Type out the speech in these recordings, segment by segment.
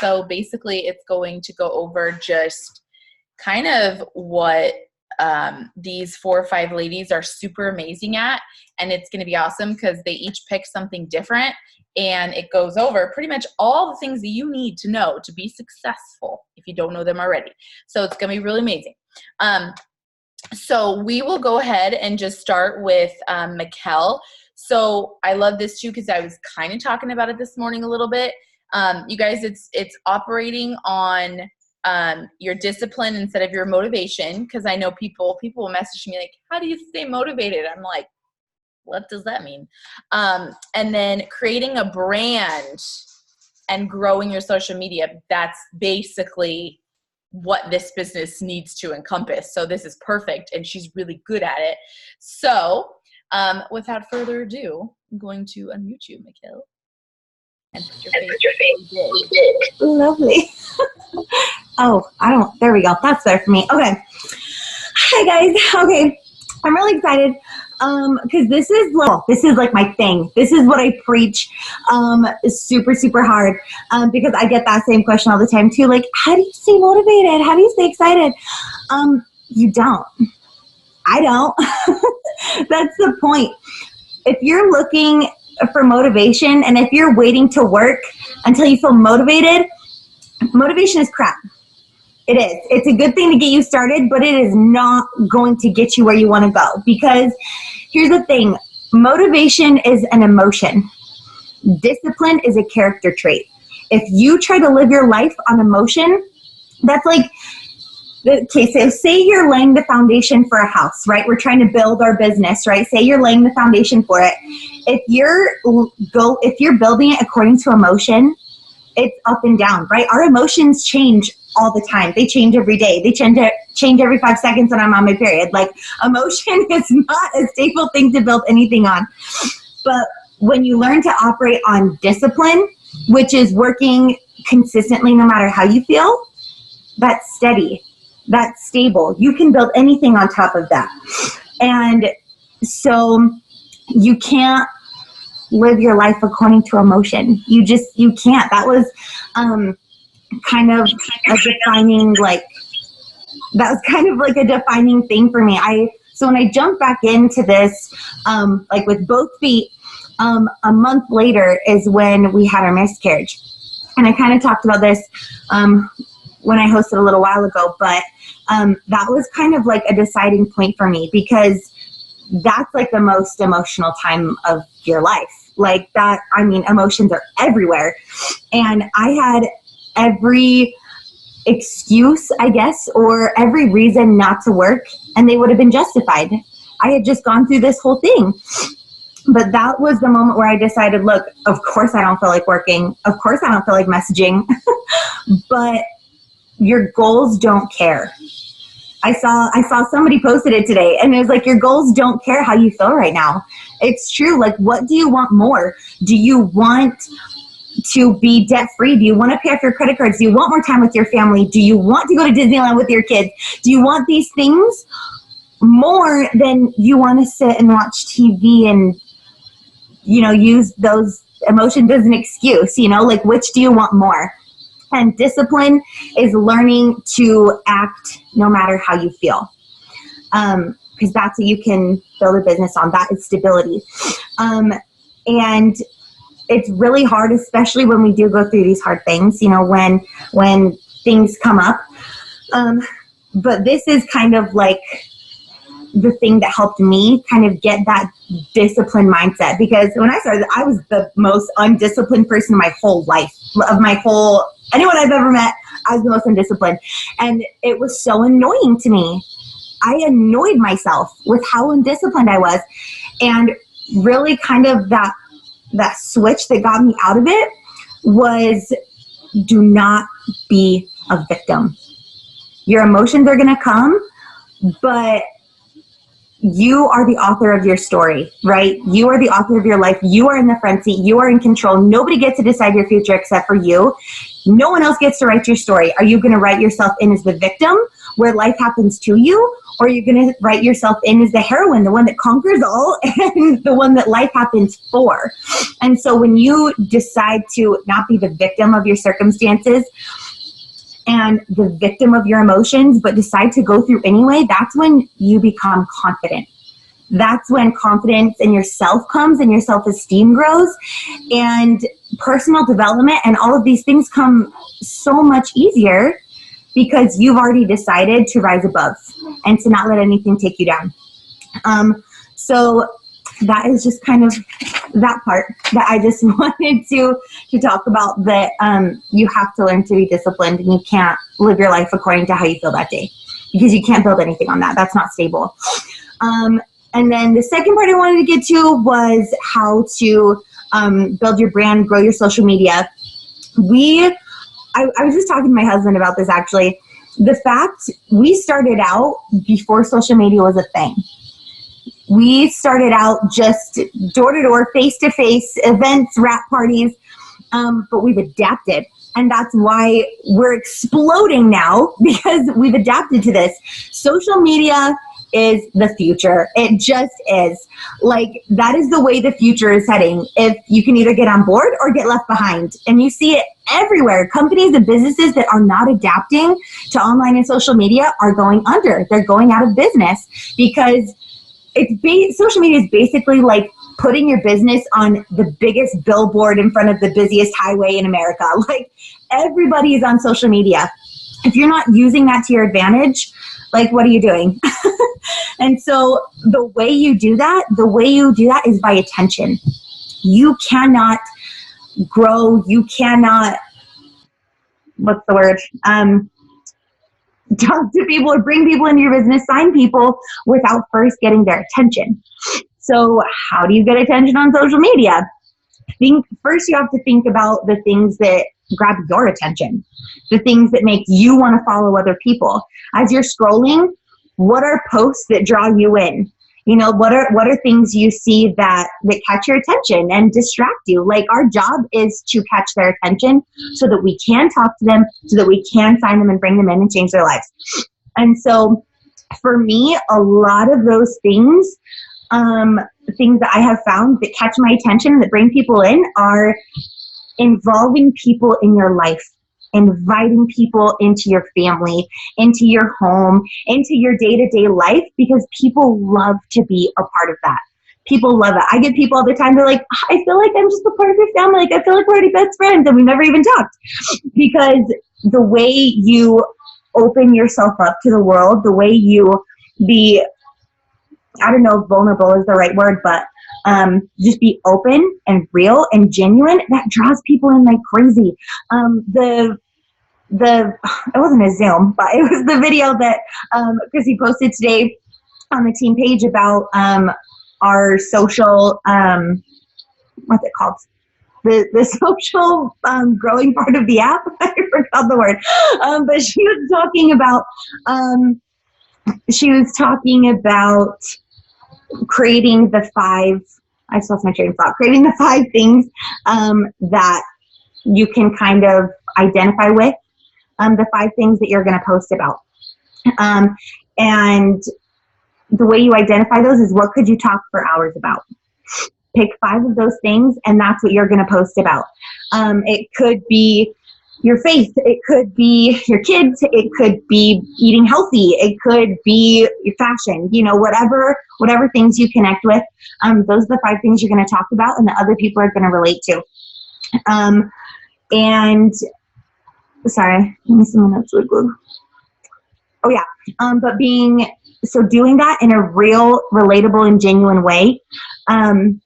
So basically it's going to go over just kind of what these 4 or 5 ladies are super amazing at. And it's going to be awesome because they each pick something different. And it goes over pretty much all the things that you need to know to be successful if you don't know them already. So it's going to be really amazing. So we will go ahead and just start with Mikkel. So I love this too because I was kind of talking about it this morning a little bit. You guys, it's operating on your discipline instead of your motivation, because I know people will message me like, how do you stay motivated? I'm like, what does that mean? And then creating a brand and growing your social media, that's basically what this business needs to encompass. So this is perfect, and she's really good at it. So without further ado, I'm going to unmute you, Mikkel. And put your face. Lovely. There we go. That's better for me. Okay. Hi guys. Okay. I'm really excited. Cause this is like my thing. This is what I preach, super, super hard. Because I get that same question all the time too. Like, how do you stay motivated? How do you stay excited? You don't. I don't. That's the point. If you're looking for motivation and if you're waiting to work until you feel motivated, motivation is crap. It is. It's a good thing to get you started, but it is not going to get you where you want to go. Because here's the thing. Motivation is an emotion. Discipline is a character trait. If you try to live your life on emotion, that's like, okay, so say you're laying the foundation for a house, right? We're trying to build our business, right? Say you're laying the foundation for it. If you're building it according to emotion, it's up and down, right? Our emotions change all the time. They change every day. They change every 5 seconds when I'm on my period. Like, emotion is not a stable thing to build anything on. But when you learn to operate on discipline, which is working consistently no matter how you feel, that's steady. That's stable. You can build anything on top of that. And so you can't live your life according to emotion. You can't. That was kind of a defining thing for me. So when I jumped back into this, like with both feet, a month later is when we had our miscarriage. And I kind of talked about this when I hosted a little while ago, but that was kind of like a deciding point for me, because that's like the most emotional time of your life. Like that, I mean, emotions are everywhere. And I had every excuse, I guess, or every reason not to work, and they would have been justified. I had just gone through this whole thing. But that was the moment where I decided, look, of course I don't feel like working. Of course I don't feel like messaging. But your goals don't care. I saw somebody posted it today, and it was like, your goals don't care how you feel right now. It's true. Like, what do you want more? Do you want to be debt free? Do you want to pay off your credit cards? Do you want more time with your family? Do you want to go to Disneyland with your kids? Do you want these things more than you want to sit and watch TV and, use those emotions as an excuse? Like, which do you want more? And discipline is learning to act no matter how you feel. Because that's what you can build a business on. That is stability. And it's really hard, especially when we do go through these hard things, when things come up. But this is kind of like the thing that helped me kind of get that disciplined mindset. Because when I started, I was the most undisciplined person in my whole life. Anyone I've ever met, I was the most undisciplined. And it was so annoying to me. I annoyed myself with how undisciplined I was. And really kind of that switch that got me out of it was, do not be a victim. Your emotions are going to come, but you are the author of your story, right? You are the author of your life. You are in the front seat. You are in control. Nobody gets to decide your future except for you. No one else gets to write your story. Are you going to write yourself in as the victim, where life happens to you, or you're going to write yourself in as the heroine, the one that conquers all and the one that life happens for. And so when you decide to not be the victim of your circumstances and the victim of your emotions, but decide to go through anyway, that's when you become confident. That's when confidence in yourself comes and your self-esteem grows, and personal development and all of these things come so much easier because you've already decided to rise above and to not let anything take you down. So that is just kind of that part that I just wanted to talk about, that you have to learn to be disciplined, and you can't live your life according to how you feel that day, because you can't build anything on that. That's not stable. And then the second part I wanted to get to was how to build your brand, grow your social media. I was just talking to my husband about this, actually. The fact we started out before social media was a thing. We started out just door-to-door, face-to-face events, wrap parties, but we've adapted. And that's why we're exploding now, because we've adapted to this. Social media is the future. It just is. Like, that is the way the future is heading. If you can either get on board or get left behind. And you see it everywhere. Companies and businesses that are not adapting to online and social media are going under. They're going out of business, because social media is basically like putting your business on the biggest billboard in front of the busiest highway in America. Like, everybody is on social media. If you're not using that to your advantage, like, what are you doing? And so the way you do that is by attention. You cannot grow. You cannot, what's the word? Talk to people or bring people into your business, sign people, without first getting their attention. So how do you get attention on social media? First you have to think about the things that grab your attention, the things that make you want to follow other people. As you're scrolling, what are posts that draw you in? You know, what are things you see that catch your attention and distract you? Like, our job is to catch their attention so that we can talk to them, so that we can sign them and bring them in and change their lives. And so for me, a lot of those things that I have found that catch my attention, that bring people in, are involving people in your life, inviting people into your family, into your home, into your day-to-day life, because people love to be a part of that. People love it. I get people all the time, they're like, I feel like I'm just a part of your family. Like, I feel like we're already best friends and we never even talked. Because the way you open yourself up to the world, the way you be, I don't know if vulnerable is the right word, but just be open and real and genuine, that draws people in like crazy. It wasn't a Zoom, but it was the video that Chrissy posted today on the team page about our social, what's it called? The social growing part of the app. I forgot the word. But she was talking about creating the 5, I just lost my train of thought, creating the 5 things that you can kind of identify with, the 5 things that you're going to post about. And the way you identify those is, what could you talk for hours about? Pick 5 of those things, and that's what you're going to post about. It could be your faith. It could be your kids. It could be eating healthy. It could be your fashion. You know, whatever things you connect with. Those are the 5 things you're going to talk about, and the other people are going to relate to. And sorry, give me some minutes. Oh yeah. But doing that in a real, relatable, and genuine way, and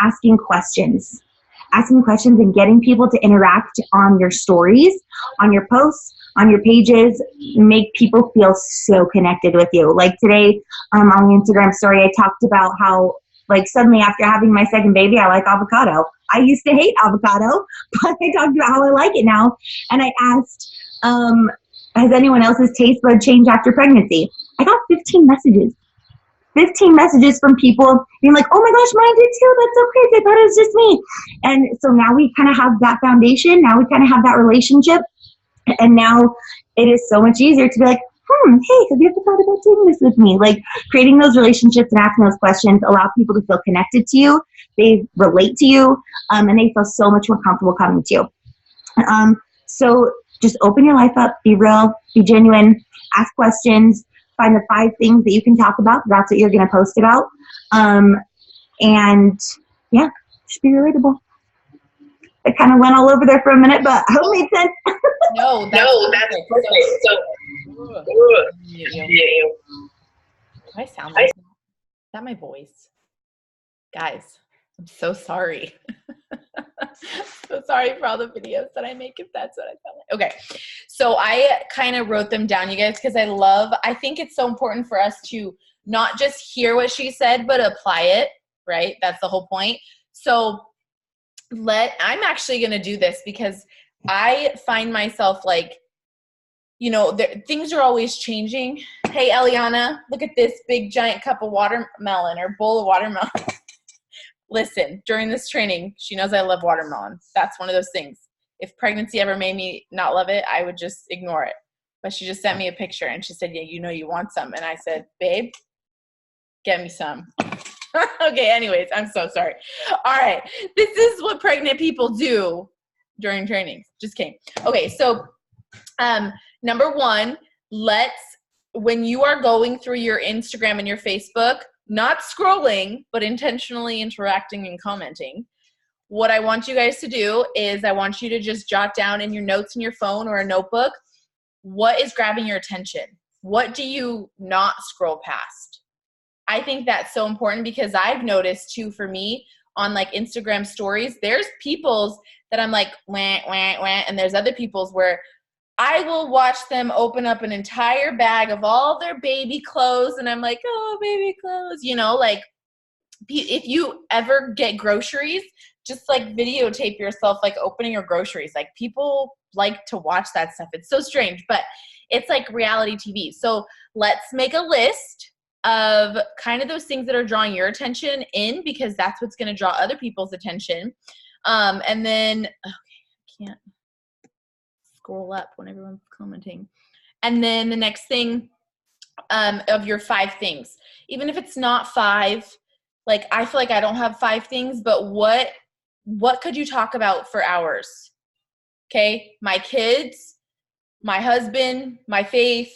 asking questions and getting people to interact on your stories, on your posts, on your pages, make people feel so connected with you. Like today, on the Instagram story, I talked about how, like, suddenly after having my second baby, I like avocado. I used to hate avocado, but I talked about how I like it now. And I asked, has anyone else's taste bud changed after pregnancy? I got 15 messages. 15 messages from people being like, oh my gosh, mine did too. That's so crazy. I thought it was just me. And so now we kind of have that foundation. Now we kind of have that relationship. And now it is so much easier to be like, hey, have you ever thought about doing this with me? Like creating those relationships and asking those questions allow people to feel connected to you. They relate to you, and they feel so much more comfortable coming to you. So just open your life up, be real, be genuine, ask questions, find the 5 things that you can talk about. That's what you're going to post about. And yeah, just be relatable. I kind of went all over there for a minute, but I hope it made sense. No, that's perfect. So, do I sound like that? Is that my voice? Guys, I'm so sorry. So sorry for all the videos that I make if that's what I sound like. Okay, so I kind of wrote them down, you guys, because I think it's so important for us to not just hear what she said, but apply it, right? That's the whole point. So I'm actually going to do this because I find myself like, you know, things are always changing. Hey, Eliana, look at this big giant cup of watermelon or bowl of watermelon. Listen, during this training, she knows I love watermelon. That's one of those things. If pregnancy ever made me not love it, I would just ignore it. But she just sent me a picture and she said, yeah, you know you want some. And I said, babe, get me some. Okay, anyways, I'm so sorry. All right, this is what pregnant people do during trainings. Just kidding. Okay, so number 1, when you are going through your Instagram and your Facebook, not scrolling, but intentionally interacting and commenting, what I want you guys to do is I want you to just jot down in your notes in your phone or a notebook, what is grabbing your attention? What do you not scroll past? I think that's so important because I've noticed too, for me, on like Instagram stories, there's people's that I'm like, wah, wah, wah, and there's other people's where I will watch them open up an entire bag of all their baby clothes, and I'm like, oh, baby clothes, you know, like if you ever get groceries, just like videotape yourself like opening your groceries. Like people like to watch that stuff. It's so strange, but it's like reality TV. So let's make a list of kind of those things that are drawing your attention in, because that's what's going to draw other people's attention. And then, okay, I can't scroll up when everyone's commenting. And then the next thing of your 5 things, even if it's not 5, like I feel like I don't have 5 things, but what could you talk about for hours? Okay, my kids, my husband, my faith,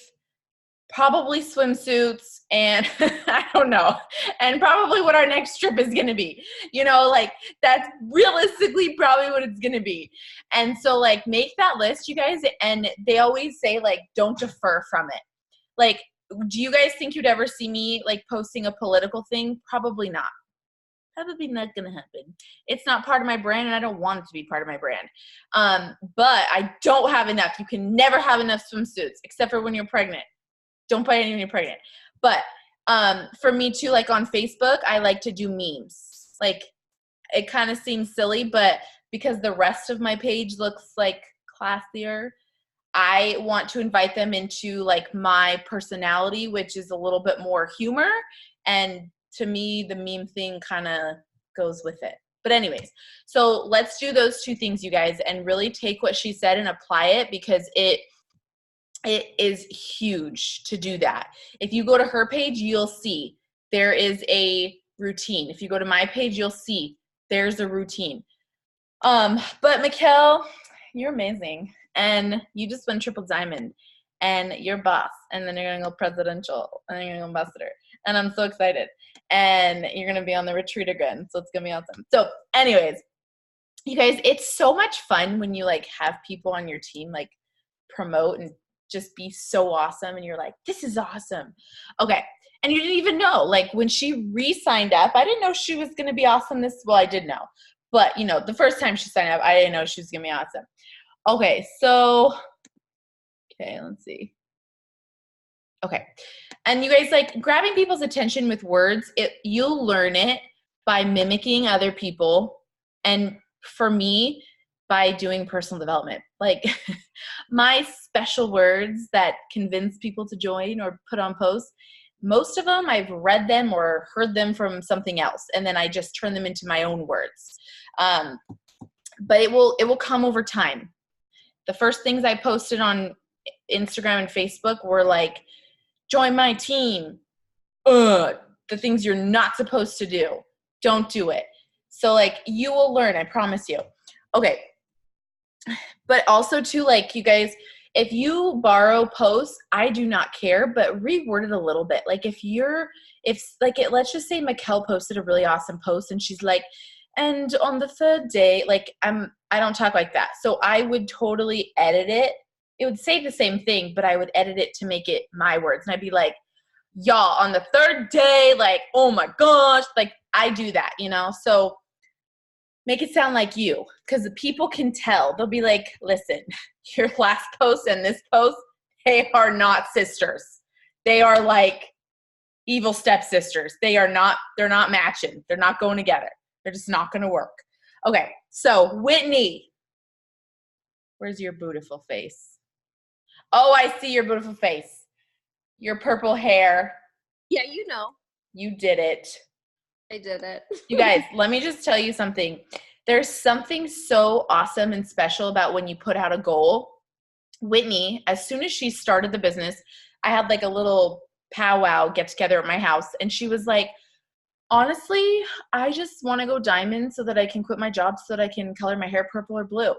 probably swimsuits, and I don't know, and probably what our next trip is going to be, you know, like that's realistically probably what it's going to be. And so like make that list, you guys, and they always say like don't defer from it. Like, do you guys think you'd ever see me like posting a political thing? Probably not. Probably not going to happen. It's not part of my brand, and I don't want it to be part of my brand. But I don't have enough. You can never have enough swimsuits except for when you're pregnant. Don't buy any when you're pregnant. But for me too, like on Facebook, I like to do memes. Like it kind of seems silly, but because the rest of my page looks like classier, I want to invite them into like my personality, which is a little bit more humor. And to me, the meme thing kind of goes with it. But anyways, so let's do those 2 things, you guys, and really take what she said and apply it, because it is huge to do that. If you go to her page, you'll see there is a routine. If you go to my page, you'll see there's a routine. But Mikkel, you're amazing. And you just won triple diamond, and you're boss, and then you're going to go presidential, and then you're going to go ambassador. And I'm so excited. And you're going to be on the retreat again. So it's going to be awesome. So anyways, you guys, it's so much fun when you like have people on your team, like promote and just be so awesome. And you're like, this is awesome. Okay. And you didn't even know, like when she re-signed up, I didn't know she was going to be awesome well, I did know, but you know, the first time she signed up, I didn't know she was going to be awesome. Okay. So, okay, let's see. Okay. And you guys, like grabbing people's attention with words, you'll learn it by mimicking other people. And for me, by doing personal development, like my special words that convince people to join or put on posts, most of them I've read them or heard them from something else, and then I just turn them into my own words. But it will come over time. The first things I posted on Instagram and Facebook were like, join my team. The things you're not supposed to do. Don't do it. So like you will learn, I promise you. Okay. But also too, like you guys, if you borrow posts, I do not care, but reword it a little bit. Like let's just say Mikkel posted a really awesome post and she's like, and on the third day, like I don't talk like that. So I would totally edit it. It would say the same thing, but I would edit it to make it my words. And I'd be like, y'all, on the third day, like, oh my gosh, like I do that, So make it sound like you, because the people can tell. They'll be like, listen, your last post and this post, they are not sisters. They are like evil stepsisters. They're not matching. They're not going together. They're just not going to work. Okay, so Whitney, where's your beautiful face? Oh, I see your beautiful face. Your purple hair. Yeah, You did it. I did it. You guys, let me just tell you something. There's something so awesome and special about when you put out a goal. Whitney, as soon as she started the business, I had like a little powwow get together at my house, and she was like, honestly, I just want to go diamond so that I can quit my job so that I can color my hair purple or blue.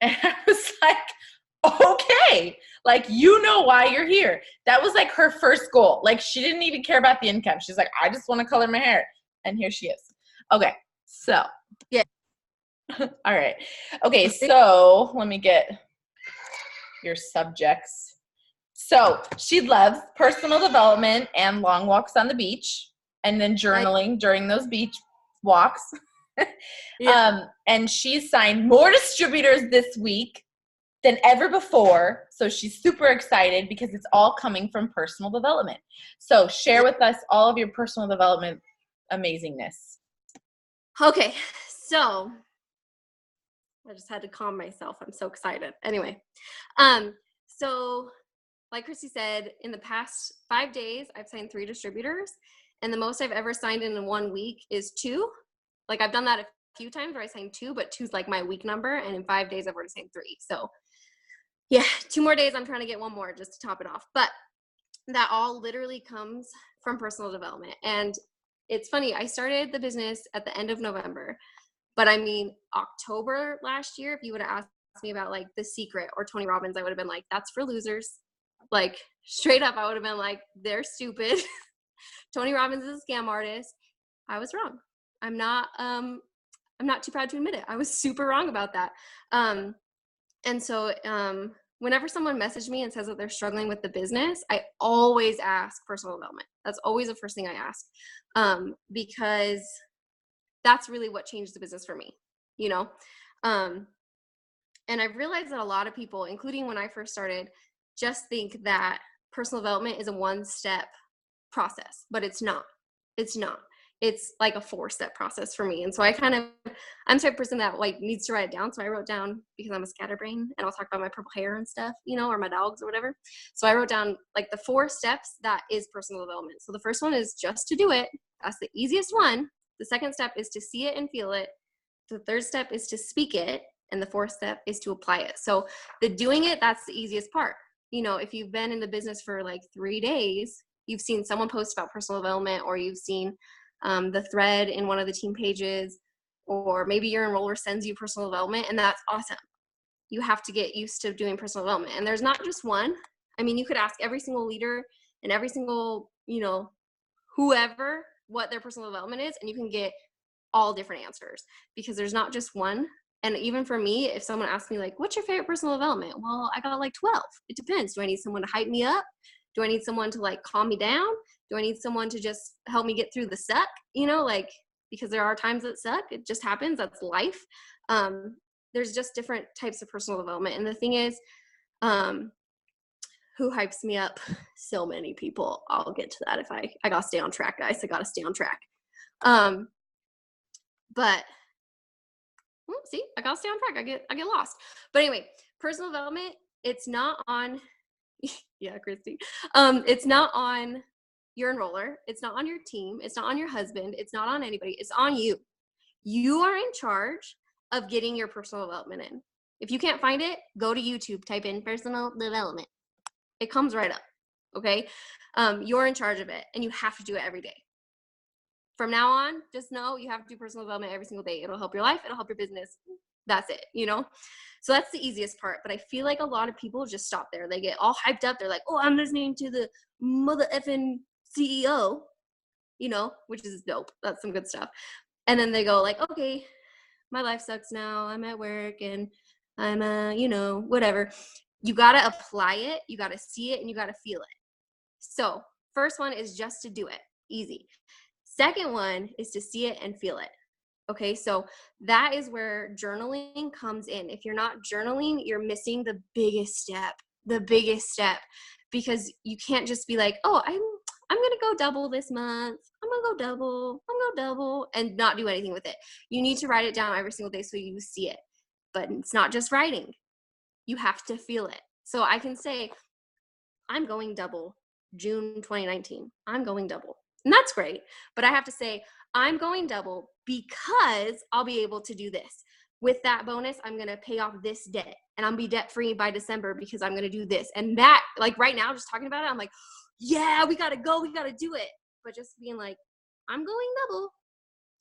And I was like, okay, like, you know why you're here. That was like her first goal. Like, she didn't even care about the income. She's like, I just want to color my hair. And here she is. Okay, so. Yeah. All right. Okay, so let me get your subjects. So she loves personal development and long walks on the beach, and then journaling during those beach walks. Yeah. And she's signed more distributors this week than ever before. So she's super excited because it's all coming from personal development. So share with us all of your personal development amazingness. Okay, so I just had to calm myself. I'm so excited. Anyway, so like Christy said, in the past 5 days, I've signed 3 distributors, and the most I've ever signed in 1 week is 2. Like, I've done that a few times where I signed 2, but 2's like my week number, and in 5 days I've already signed 3. So yeah, 2 more days, I'm trying to get 1 more just to top it off. But that all literally comes from personal development. And it's funny, I started the business at the end of November, but I mean, October last year, if you would have asked me about like The Secret or Tony Robbins, I would have been like, that's for losers. Like, straight up, I would have been like, they're stupid. Tony Robbins is a scam artist. I was wrong. I'm not too proud to admit it. I was super wrong about that. And so whenever someone messages me and says that they're struggling with the business, I always ask personal development. That's always the first thing I ask, because that's really what changed the business for me, and I've realized that a lot of people, including when I first started, just think that personal development is a 1-step process, but it's not. It's like a 4-step process for me. And so I'm the type of person that like needs to write it down. So I wrote down, because I'm a scatterbrain and I'll talk about my purple hair and stuff, or my dogs or whatever. So I wrote down like the 4 steps that is personal development. So the first one is just to do it. That's the easiest one. The second step is to see it and feel it. The third step is to speak it. And the 4th step is to apply it. So the doing it, that's the easiest part. If you've been in the business for like 3 days, you've seen someone post about personal development, or you've seen the thread in one of the team pages, or maybe your enroller sends you personal development, and that's awesome. You have to get used to doing personal development. And there's not just one. I mean, you could ask every single leader and every single, whoever what their personal development is, and you can get all different answers, because there's not just one. And even for me, if someone asks me like, what's your favorite personal development? Well, I got like 12. It depends. Do I need someone to hype me up? Do I need someone to like calm me down? Do I need someone to just help me get through the suck? Because there are times that suck. It just happens. That's life. There's just different types of personal development. And the thing is, who hypes me up? So many people. I'll get to that if I got to stay on track, guys. I got to stay on track. But see, I got to stay on track. I get lost. But anyway, personal development, it's not on, yeah, Christy. It's not on your enroller. It's not on your team. It's not on your husband. It's not on anybody. It's on you. You are in charge of getting your personal development in. If you can't find it, go to YouTube, type in personal development. It comes right up. Okay. You're in charge of it and you have to do it every day. From now on, just know you have to do personal development every single day. It'll help your life. It'll help your business. That's it, you know? So that's the easiest part. But I feel like a lot of people just stop there. They get all hyped up. They're like, oh, I'm listening to the mother effing CEO, you know, which is dope. That's some good stuff. And then they go like, okay, my life sucks now. I'm at work and I'm, you know, whatever. You got to apply it. You got to see it and you got to feel it. So first one is just to do it. Easy. Second one is to see it and feel it. Okay, so that is where journaling comes in. If you're not journaling, you're missing the biggest step, because you can't just be like, oh, I'm gonna go double this month. I'm gonna go double, and not do anything with it. You need to write it down every single day so you see it. But it's not just writing. You have to feel it. So I can say, I'm going double June 2019. I'm going double. And that's great. But I have to say, I'm going double because I'll be able to do this. With that bonus, I'm going to pay off this debt and I'll be debt free by December because I'm going to do this. And that, like right now, just talking about it, I'm like, yeah, we got to go. We got to do it. But just being like, I'm going double.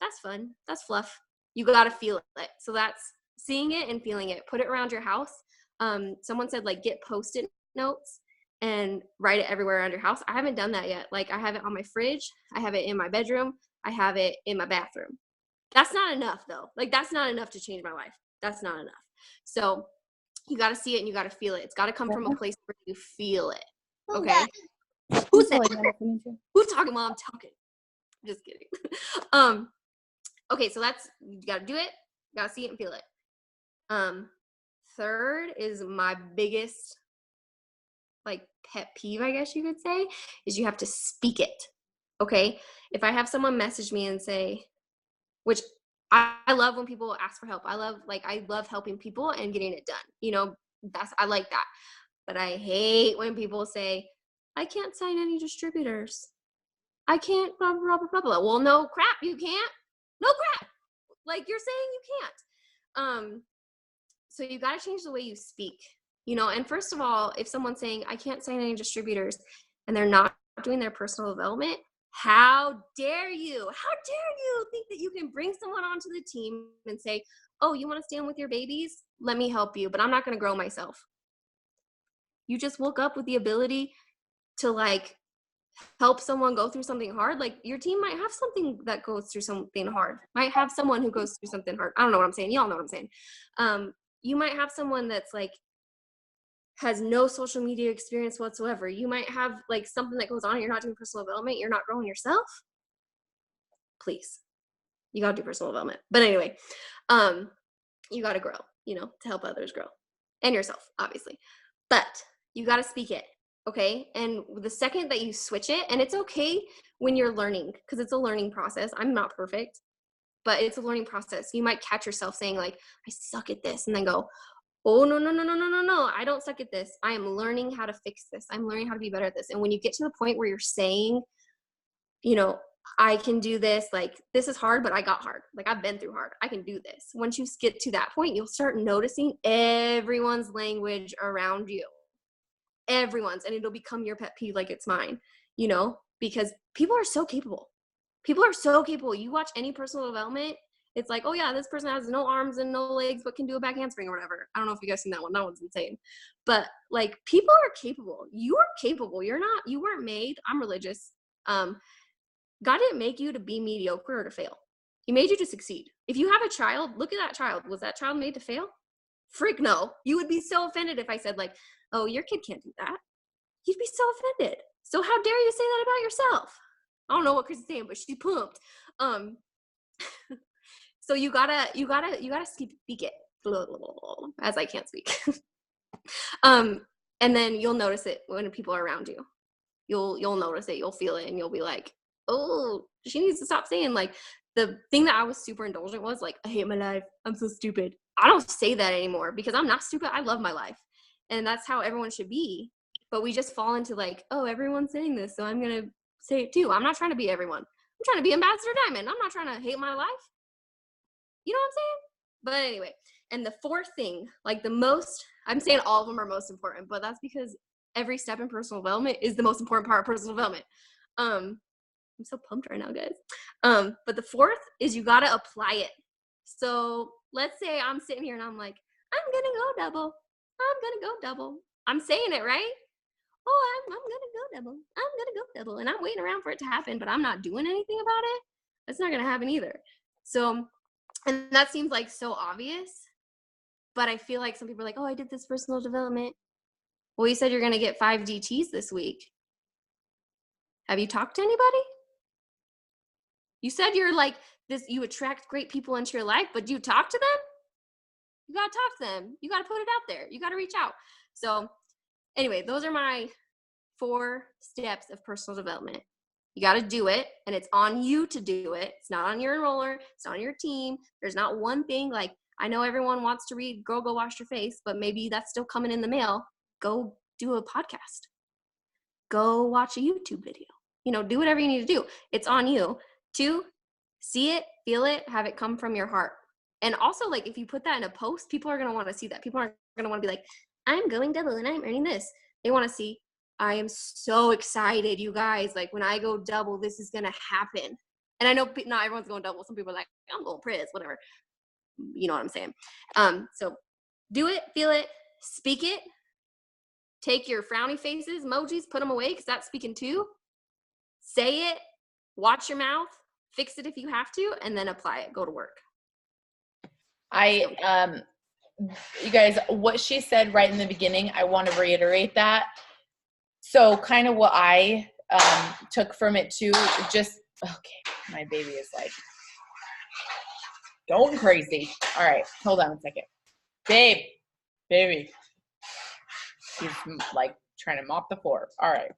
That's fun. That's fluff. You got to feel it. So that's seeing it and feeling it. Put it around your house. Someone said like get Post-it notes and write it everywhere around your house. I haven't done that yet. Like I have it on my fridge. I have it in my bedroom. I have it in my bathroom. That's not enough though. Like that's not enough to change my life. That's not enough. So you got to see it and you got to feel it. It's got to come from a place where you feel it. Okay. Who's that? Who's talking while I'm talking? Just kidding. Okay. So that's, you got to do it. You got to see it and feel it. Third is my biggest like pet peeve, I guess you could say, is you have to speak it. Okay. If I have someone message me and say, which I love when people ask for help. I love helping people and getting it done. You know, I like that. But I hate when people say, I can't sign any distributors. I can't blah, blah, blah, blah, blah. Well, no crap, you can't. No crap. Like you're saying you can't. So you got to change the way you speak, you know, and first of all, if someone's saying, I can't sign any distributors and they're not doing their personal development, how dare you? How dare you think that you can bring someone onto the team and say, oh, you want to stand with your babies? Let me help you, but I'm not going to grow myself. You just woke up with the ability to like help someone go through something hard. Like your team might have something that goes through something hard, might have someone who goes through something hard. I don't know what I'm saying. Y'all know what I'm saying. You might have someone that's like, has no social media experience whatsoever. You might have like something that goes on and you're not doing personal development. You're not growing yourself. Please, you got to do personal development. But anyway, you got to grow, you know, to help others grow and yourself, obviously. But you got to speak it. Okay. And the second that you switch it, and it's okay when you're learning, because it's a learning process. I'm not perfect, but it's a learning process. You might catch yourself saying like, I suck at this, and then go, oh, no, I don't suck at this. I am learning how to fix this. I'm learning how to be better at this. And when you get to the point where you're saying, you know, I can do this, like this is hard, but I got hard. Like I've been through hard. I can do this. Once you get to that point, you'll start noticing everyone's language around you. Everyone's, and it'll become your pet peeve like it's mine, you know, because people are so capable. People are so capable. You watch any personal development, it's like, oh yeah, this person has no arms and no legs, but can do a back handspring or whatever. I don't know if you guys seen that one. That one's insane. But like people are capable. You are capable. You weren't made. I'm religious. God didn't make you to be mediocre or to fail. He made you to succeed. If you have a child, look at that child. Was that child made to fail? Frick no. You would be so offended if I said like, oh, your kid can't do that. You'd be so offended. So how dare you say that about yourself? I don't know what Chris is saying, but she's pumped. So you gotta speak it as I can't speak. And then you'll notice it when people are around you. You'll notice it, you'll feel it, and you'll be like, oh, she needs to stop saying like the thing that I was super indulgent was like, I hate my life. I'm so stupid. I don't say that anymore because I'm not stupid. I love my life. And that's how everyone should be. But we just fall into like, oh, everyone's saying this, so I'm going to say it too. I'm not trying to be everyone. I'm trying to be Ambassador Diamond. I'm not trying to hate my life. You know what I'm saying? But anyway, and the fourth thing, like the most, I'm saying all of them are most important, but that's because every step in personal development is the most important part of personal development. I'm so pumped right now, guys. But the fourth is you got to apply it. So let's say I'm sitting here and I'm like, I'm going to go double. I'm going to go double. I'm saying it, right? Oh, I'm going to go double. I'm going to go double. And I'm waiting around for it to happen, but I'm not doing anything about it. That's not going to happen either. So, and that seems like so obvious, but I feel like some people are like, oh, I did this personal development. Well, you said you're going to get 5 DTs this week. Have you talked to anybody? You said you're like this, you attract great people into your life, but do you talk to them? You got to talk to them. You got to put it out there. You got to reach out. So anyway, those are my 4 steps of personal development. You got to do it, and it's on you to do it. It's not on your enroller. It's not on your team. There's not one thing. Like, I know everyone wants to read Girl, Go Wash Your Face, but maybe that's still coming in the mail. Go do a podcast. Go watch a YouTube video. You know, do whatever you need to do. It's on you to see it, feel it, have it come from your heart. And also, like, if you put that in a post, people are going to want to see that. People aren't going to want to be like, I'm going double and I'm earning this. They want to see, I am so excited, you guys. Like, when I go double, this is going to happen. And I know not everyone's going double. Some people are like, I'm going Priz, whatever. You know what I'm saying? So do it, feel it, speak it. Take your frowny faces, emojis, put them away because that's speaking too. Say it, watch your mouth, fix it if you have to, and then apply it. Go to work. You guys, what she said right in the beginning, I want to reiterate that. So kind of what I took from it too, just, okay, my baby is like going crazy. All right, hold on a second. Baby. He's like trying to mop the floor. All right.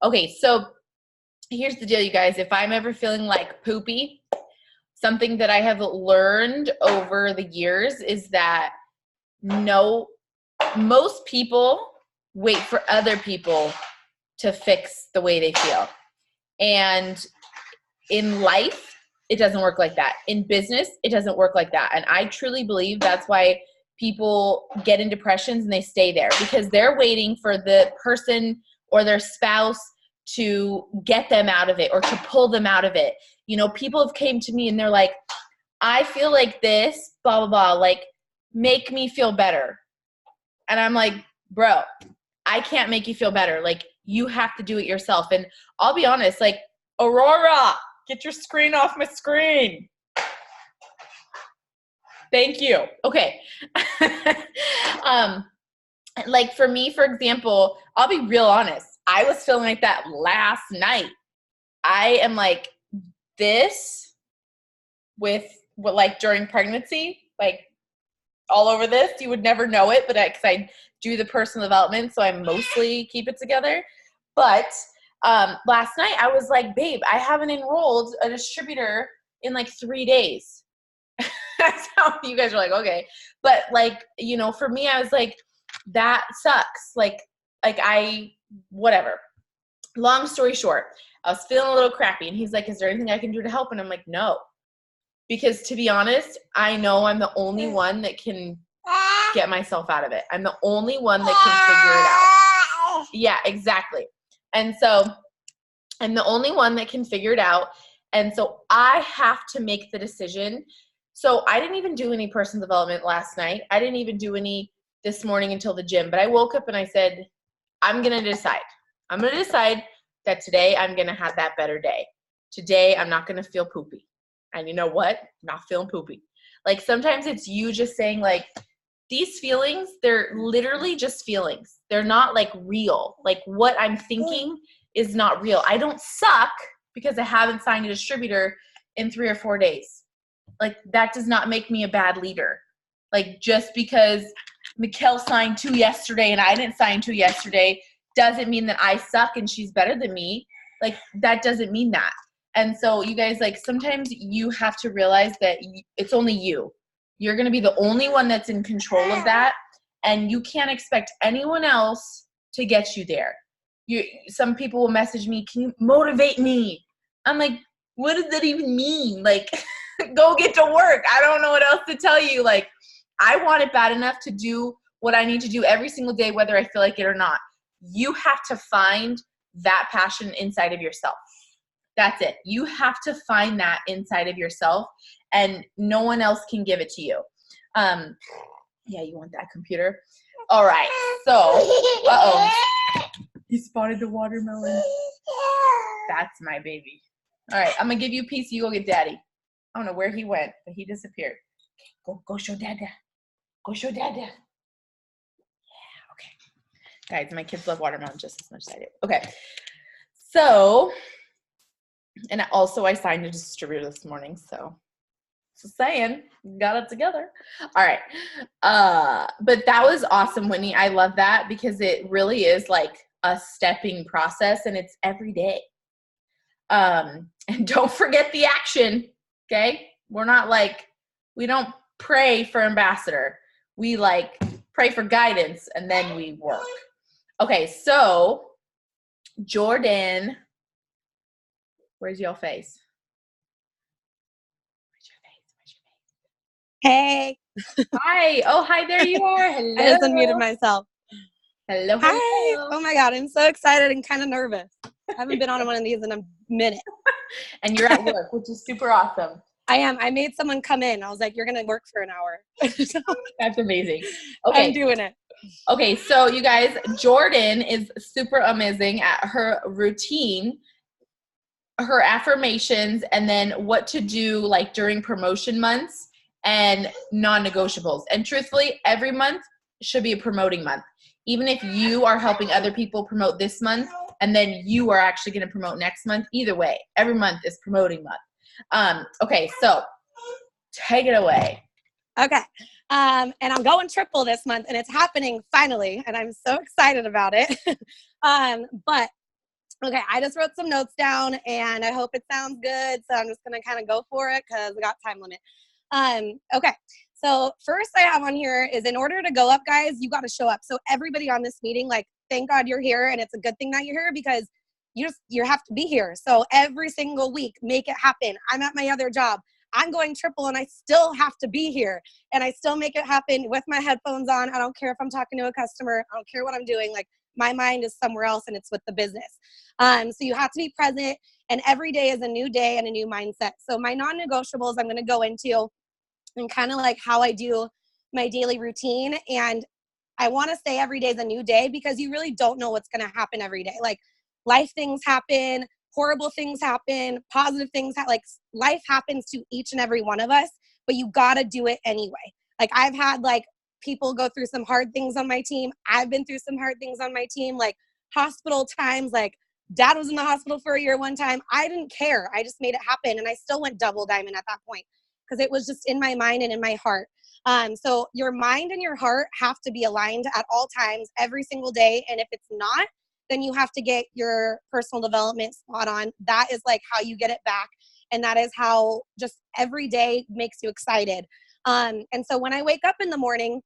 Okay, so here's the deal, you guys. If I'm ever feeling like poopy, something that I have learned over the years is that most people wait for other people to fix the way they feel. And in life, it doesn't work like that. In business, it doesn't work like that. And I truly believe that's why people get in depressions and they stay there, because they're waiting for the person or their spouse to get them out of it or to pull them out of it. You know, people have came to me and they're like, I feel like this, blah, blah, blah, like, make me feel better. And I'm like, bro, I can't make you feel better. Like, you have to do it yourself. And I'll be honest, like, Aurora, get your screen off my screen. Thank you. Okay. Like for me, for example, I'll be real honest. I was feeling like that last night. I am like this with what, like during pregnancy, like all over this. You would never know it, but because I do the personal development, so I mostly keep it together. But last night I was like, babe, I haven't enrolled a distributor in like 3 days. That's how you guys are like, okay. But like, you know, for me, I was like, that sucks. Like whatever. Long story short, I was feeling a little crappy and he's like, is there anything I can do to help? And I'm like, no. Because to be honest, I know I'm the only one that can get myself out of it. I'm the only one that can figure it out. Yeah, exactly. And so I'm the only one that can figure it out. And so I have to make the decision. So I didn't even do any personal development last night. I didn't even do any this morning until the gym. But I woke up and I said, I'm going to decide. I'm going to decide that today I'm going to have that better day. Today I'm not going to feel poopy. And you know what? I'm not feeling poopy. Like sometimes it's you just saying like, these feelings, they're literally just feelings. They're not like real. Like what I'm thinking is not real. I don't suck because I haven't signed a distributor in 3 or 4 days. Like that does not make me a bad leader. Like just because Mikkel signed 2 yesterday and I didn't sign 2 yesterday doesn't mean that I suck and she's better than me. Like that doesn't mean that. And so you guys, like sometimes you have to realize that it's only you. You're going to be the only one that's in control of that. And you can't expect anyone else to get you there. Some people will message me, can you motivate me? I'm like, what does that even mean? Like, go get to work. I don't know what else to tell you. Like, I want it bad enough to do what I need to do every single day, whether I feel like it or not. You have to find that passion inside of yourself. That's it. You have to find that inside of yourself, and no one else can give it to you. Yeah, you want that computer? All right. So, he spotted the watermelon. That's my baby. All right, I'm gonna give you a piece. You go get daddy. I don't know where he went, but he disappeared. Okay, go show dada. Go show dada. Yeah, okay. Guys, my kids love watermelon just as much as I do. Okay. So, and also I signed a distributor this morning, so just saying, got it together. All right. But that was awesome, Whitney. I love that because it really is like a stepping process, and it's every day. And don't forget the action. Okay. We're not like, we don't pray for ambassador. We like pray for guidance and then we work. Okay. So Jordan, where's your face? Hey. Hi. Oh, hi. There you are. Hello. I just unmuted myself. Hello. Hi. Hello. Oh my God. I'm so excited and kind of nervous. I haven't been on one of these in a minute. And you're at work, which is super awesome. I am. I made someone come in. I was like, you're going to work for an hour. That's amazing. Okay. I'm doing it. Okay. So you guys, Jordan is super amazing at her routine, her affirmations, and then what to do like during promotion months and non-negotiables. And truthfully, every month should be a promoting month. Even if you are helping other people promote this month and then you are actually going to promote next month, either way, every month is promoting month. Okay, so take it away. Okay. And I'm going triple this month and it's happening finally. And I'm so excited about it. But okay, I just wrote some notes down and I hope it sounds good. So I'm just going to kind of go for it because I got time limit. Okay. So first I have on here is in order to go up, guys, you got to show up. So everybody on this meeting, like, thank God you're here. And it's a good thing that you're here because you have to be here. So every single week, make it happen. I'm at my other job. I'm going triple and I still have to be here and I still make it happen with my headphones on. I don't care if I'm talking to a customer. I don't care what I'm doing. Like my mind is somewhere else and it's with the business. So you have to be present and every day is a new day and a new mindset. So my non-negotiables I'm going to go into and kind of like how I do my daily routine. And I want to say every day is a new day because you really don't know what's going to happen every day. Like life things happen, horrible things happen, positive things, like life happens to each and every one of us, but you got to do it anyway. Like I've had like people go through some hard things on my team. I've been through some hard things on my team, like hospital times, like dad was in the hospital for a year one time. I didn't care. I just made it happen. And I still went double diamond at that point because it was just in my mind and in my heart. So your mind and your heart have to be aligned at all times, every single day. And if it's not, then you have to get your personal development spot on. That is like how you get it back. And that is how just every day makes you excited. And so when I wake up in the morning,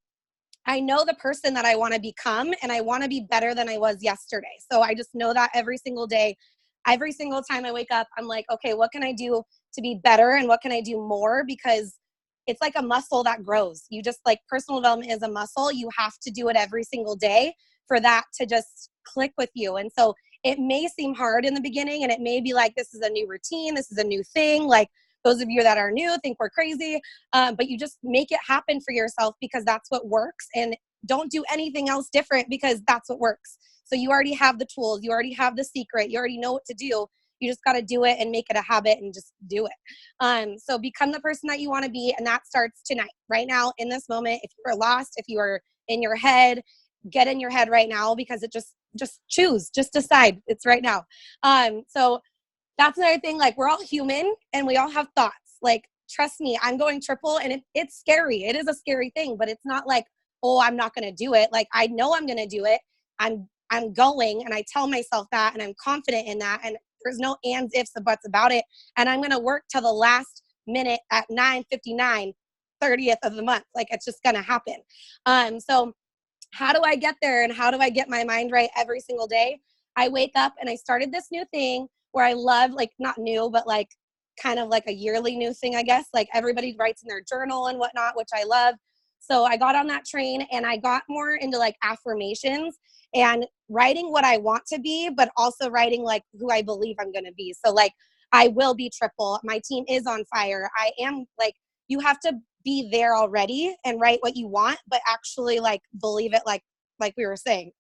I know the person that I want to become and I want to be better than I was yesterday. So I just know that every single day, every single time I wake up, I'm like, okay, what can I do to be better and what can I do more? Because it's like a muscle that grows. You just like personal development is a muscle. You have to do it every single day for that to just click with you. And so it may seem hard in the beginning and it may be like, this is a new routine. This is a new thing. Like those of you that are new think we're crazy, but you just make it happen for yourself because that's what works and don't do anything else different because that's what works. So you already have the tools. You already have the secret. You already know what to do. You just got to do it and make it a habit and just do it. So become the person that you want to be. And that starts tonight, right now in this moment. If you're lost, if you are in your head, get in your head right now because it just choose, just decide it's right now. So that's another thing. Like we're all human and we all have thoughts. Like, trust me, I'm going triple and it's scary. It is a scary thing, but it's not like, oh, I'm not going to do it. Like, I know I'm going to do it. I'm going and I tell myself that and I'm confident in that. And there's no ands, ifs, or buts about it. And I'm going to work till the last minute at 9:59, 30th of the month. Like it's just going to happen. So how do I get there and how do I get my mind right every single day? I wake up and I started this new thing where I love, like not new, but like kind of like a yearly new thing, I guess. Like everybody writes in their journal and whatnot, which I love. So I got on that train and I got more into like affirmations and writing what I want to be, but also writing like who I believe I'm going to be. So like, I will be triple. My team is on fire. I am like, you have to be there already and write what you want, but actually like believe it, like we were saying.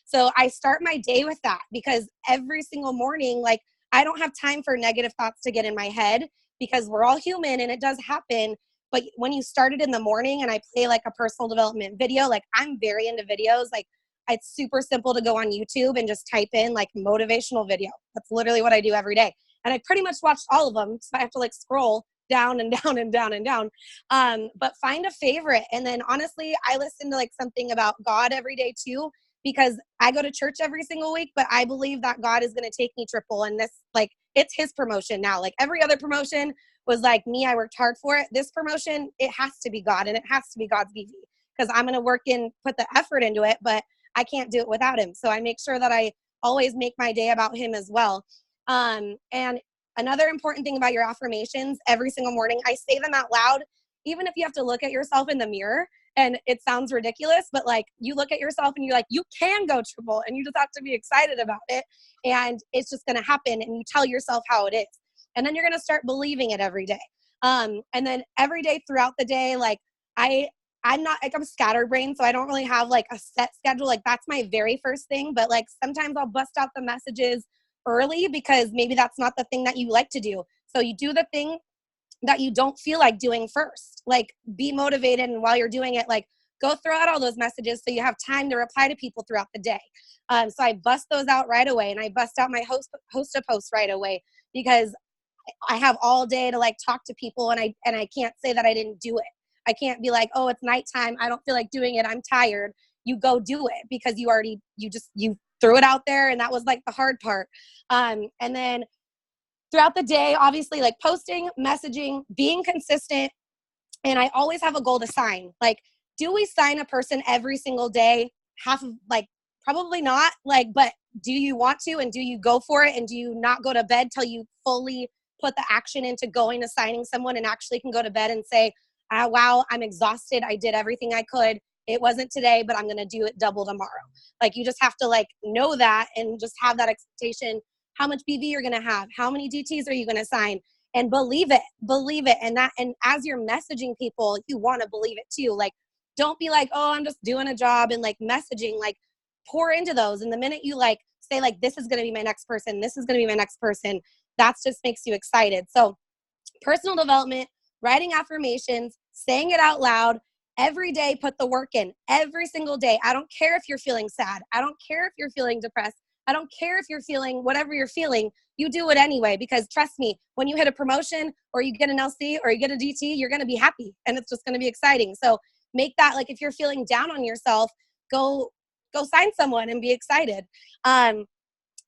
So I start my day with that because every single morning, like I don't have time for negative thoughts to get in my head because we're all human and it does happen. But when you start it in the morning and I play like a personal development video, like I'm very into videos, like it's super simple to go on YouTube and just type in like motivational video. That's literally what I do every day. And I pretty much watched all of them. So I have to like scroll down and down and down and down. But find a favorite. And then honestly, I listen to like something about God every day too, because I go to church every single week, but I believe that God is going to take me triple. And this, like, it's his promotion now. Like every other promotion was like me, I worked hard for it. This promotion, it has to be God and it has to be God's BV because I'm going to work and put the effort into it, but I can't do it without him. So I make sure that I always make my day about him as well. And another important thing about your affirmations every single morning, I say them out loud, even if you have to look at yourself in the mirror and it sounds ridiculous, but like you look at yourself and you're like, you can go triple and you just have to be excited about it. And it's just going to happen. And you tell yourself how it is. And then you're going to start believing it every day. And then every day throughout the day, like I'm not like I'm scatterbrained, so I don't really have like a set schedule. Like that's my very first thing. But like sometimes I'll bust out the messages early because maybe that's not the thing that you like to do. So you do the thing that you don't feel like doing first. Like be motivated, and while you're doing it, like go throw out all those messages so you have time to reply to people throughout the day. So I bust those out right away, and I bust out my host a post right away because I have all day to like talk to people, and I can't say that I didn't do it. I can't be like, oh, it's nighttime, I don't feel like doing it, I'm tired. You go do it because you threw it out there, and that was like the hard part. And then throughout the day, obviously like posting, messaging, being consistent. And I always have a goal to sign. Like, do we sign a person every single day? Half of like, probably not, like, but do you want to, and do you go for it? And do you not go to bed till you fully put the action into going to signing someone and actually can go to bed and say, wow, I'm exhausted. I did everything I could. It wasn't today, but I'm going to do it double tomorrow. Like, you just have to like know that and just have that expectation, how much BV you're going to have, how many DTs are you going to sign, and believe it. And as you're messaging people, you want to believe it too. Like, don't be like, oh, I'm just doing a job and like messaging, like pour into those. And the minute you like say like, this is going to be my next person, this is going to be my next person, that just makes you excited. So personal development, writing affirmations, saying it out loud every day, put the work in every single day. I don't care if you're feeling sad. I don't care if you're feeling depressed. I don't care if you're feeling whatever you're feeling, you do it anyway, because trust me, when you hit a promotion or you get an LC or you get a DT, you're going to be happy and it's just going to be exciting. So make that, like, if you're feeling down on yourself, go sign someone and be excited. And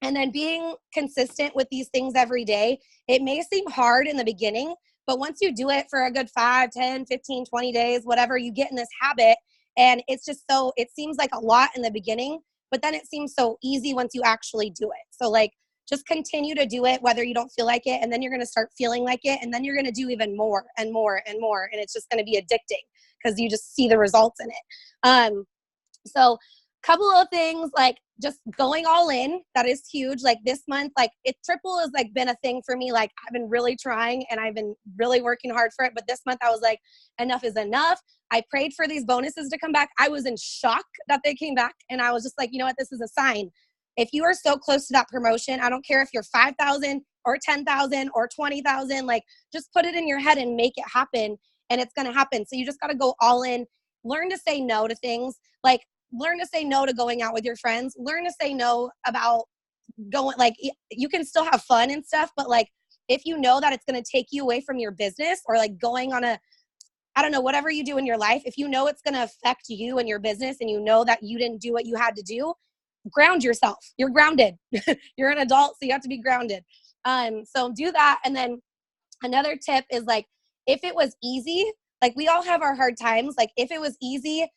then being consistent with these things every day, it may seem hard in the beginning, but once you do it for a good 5, 10, 15, 20 days, whatever, you get in this habit. And it's just so, it seems like a lot in the beginning, but then it seems so easy once you actually do it. So like, just continue to do it, whether you don't feel like it. And then you're going to start feeling like it. And then you're going to do even more and more and more. And it's just going to be addicting because you just see the results in it. So couple of things, like just going all in, that is huge. Like this month, like triple has like been a thing for me. Like I've been really trying and I've been really working hard for it. But this month I was like, enough is enough. I prayed for these bonuses to come back. I was in shock that they came back. And I was just like, you know what, this is a sign. If you are so close to that promotion, I don't care if you're 5,000 or 10,000 or 20,000, like just put it in your head and make it happen. And it's going to happen. So you just got to go all in, learn to say no to things. Like, learn to say no to going out with your friends. Learn to say no about going, like, you can still have fun and stuff, but like, if you know that it's going to take you away from your business, or like going on a, I don't know, whatever you do in your life, if you know it's going to affect you and your business and you know that you didn't do what you had to do, ground yourself. You're grounded. You're an adult, so you have to be grounded. So do that. And then another tip is like, if it was easy, like we all have our hard times. Like if it was easy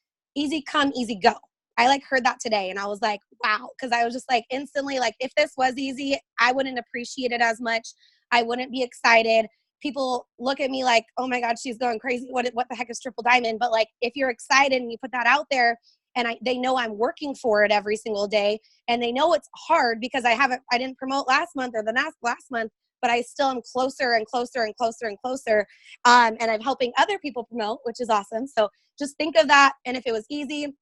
come, easy go. I like heard that today and I was like, wow. Cause I was just like instantly like, if this was easy, I wouldn't appreciate it as much. I wouldn't be excited. people look at me like, oh my God, she's going crazy. What the heck is triple diamond? But like, if you're excited and you put that out there, and they know I'm working for it every single day, and they know it's hard because I didn't promote last month or the last month, but I still am closer and closer and closer and closer. And I'm helping other people promote, which is awesome. So just think of that. And if it was easy,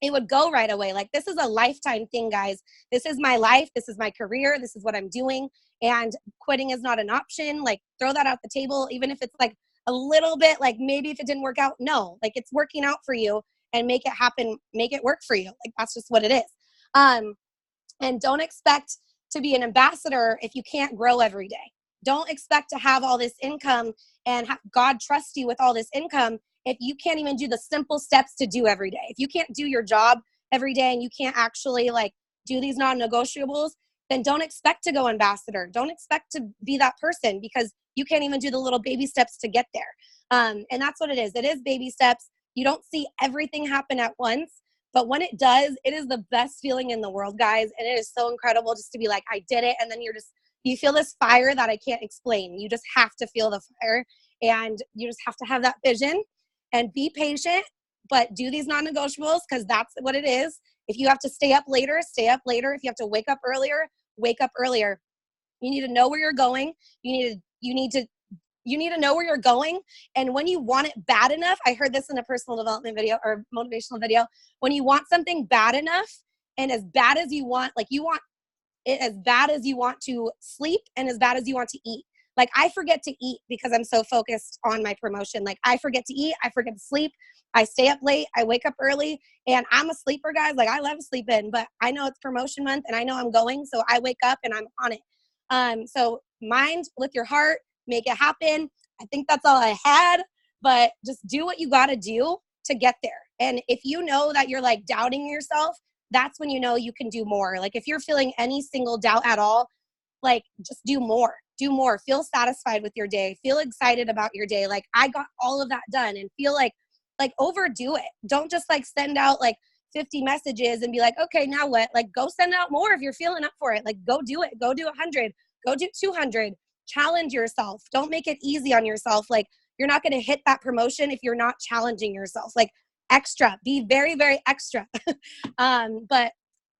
it would go right away. Like, this is a lifetime thing, guys. This is my life. This is my career. This is what I'm doing. And quitting is not an option. Like, throw that out the table, even if it's like a little bit, like maybe if it didn't work out, no, like it's working out for you, and make it happen, make it work for you. Like, that's just what it is. And don't expect to be an ambassador if you can't grow every day. Don't expect to have all this income and have God trust you with all this income if you can't even do the simple steps to do every day. If you can't do your job every day and you can't actually like do these non-negotiables, then don't expect to go ambassador. Don't expect to be that person because you can't even do the little baby steps to get there. And that's what it is. It is baby steps. You don't see everything happen at once, but when it does, it is the best feeling in the world, guys. And it is so incredible just to be like, I did it. And then you feel this fire that I can't explain. You just have to feel the fire, and you just have to have that vision and be patient, but do these non-negotiables because that's what it is. If you have to stay up later, stay up later. If you have to wake up earlier, wake up earlier. You need to know where you're going. You need to know where you're going. And when you want it bad enough, I heard this in a personal development video or motivational video, when you want something bad enough and as bad as you want, like you want it as bad as you want to sleep and as bad as you want to eat. Like, I forget to eat because I'm so focused on my promotion. Like, I forget to eat. I forget to sleep. I stay up late. I wake up early, and I'm a sleeper, guys. Like, I love sleeping, but I know it's promotion month and I know I'm going. So I wake up and I'm on it. So mind with your heart, make it happen. I think that's all I had, but just do what you got to do to get there. And if you know that you're like doubting yourself, that's when you know you can do more. Like, if you're feeling any single doubt at all, like, just do more. Feel satisfied with your day. Feel excited about your day. Like, I got all of that done, and feel like overdo it. Don't just like send out like 50 messages and be like, okay, now what? Like, go send out more if you're feeling up for it. Like, go do it. Go do 100. Go do 200. Challenge yourself. Don't make it easy on yourself. Like, you're not going to hit that promotion if you're not challenging yourself. Like, extra. Be very, very extra. But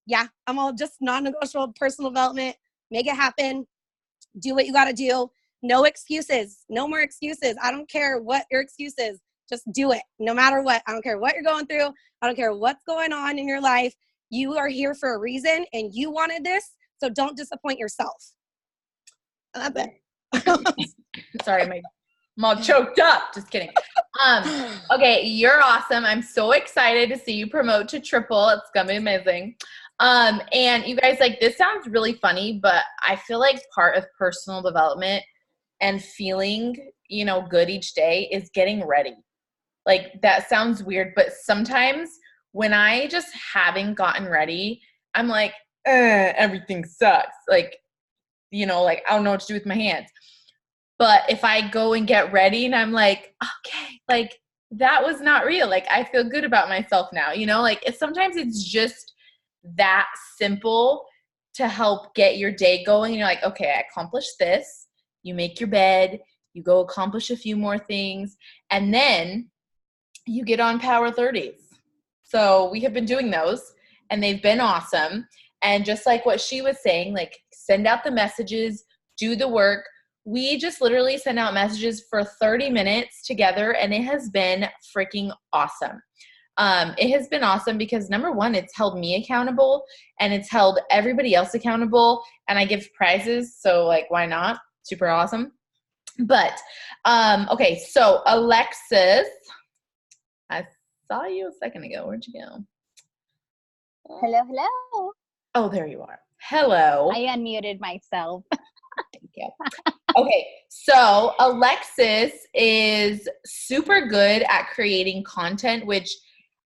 yeah, I'm all just non-negotiable personal development. Make it happen. Do what you got to do. No excuses. No more excuses. I don't care what your excuse is. Just do it. No matter what. I don't care what you're going through. I don't care what's going on in your life. You are here for a reason, and you wanted this. So don't disappoint yourself. And that's it. Sorry, I'm all choked up. Just kidding. Okay, you're awesome. I'm so excited to see you promote to triple. It's gonna be amazing. And you guys, like, this sounds really funny, but I feel like part of personal development and feeling, good each day is getting ready. Like, that sounds weird, but sometimes when I just haven't gotten ready, I'm like, everything sucks. Like, like, I don't know what to do with my hands. But if I go and get ready and I'm like, okay, like, that was not real. Like, I feel good about myself now, like, sometimes it's just that simple to help get your day going. And you're like, okay, I accomplished this. You make your bed, you go accomplish a few more things, and then you get on Power 30s. So we have been doing those, and they've been awesome. And just like what she was saying, like, send out the messages, do the work. We just literally send out messages for 30 minutes together, and it has been freaking awesome. It has been awesome because, number one, it's held me accountable, and it's held everybody else accountable, and I give prizes. So, like, why not? Super awesome. But, okay. So Alexis, I saw you a second ago. Where'd you go? Hello. Oh, there you are. Hello. I unmuted myself. Thank you. Okay, so Alexis is super good at creating content, which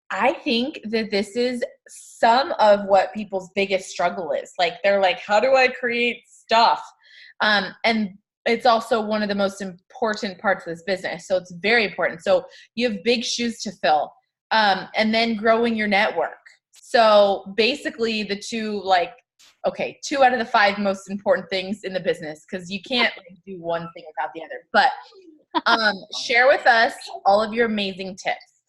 I think that this is some of what people's biggest struggle is. Like, they're like, how do I create stuff? And it's also one of the most important parts of this business. So it's very important. So you have big shoes to fill, and then growing your network. So basically the two, like, okay, 2 out of the 5 most important things in the business, because you can't like, do one thing without the other. But share with us all of your amazing tips.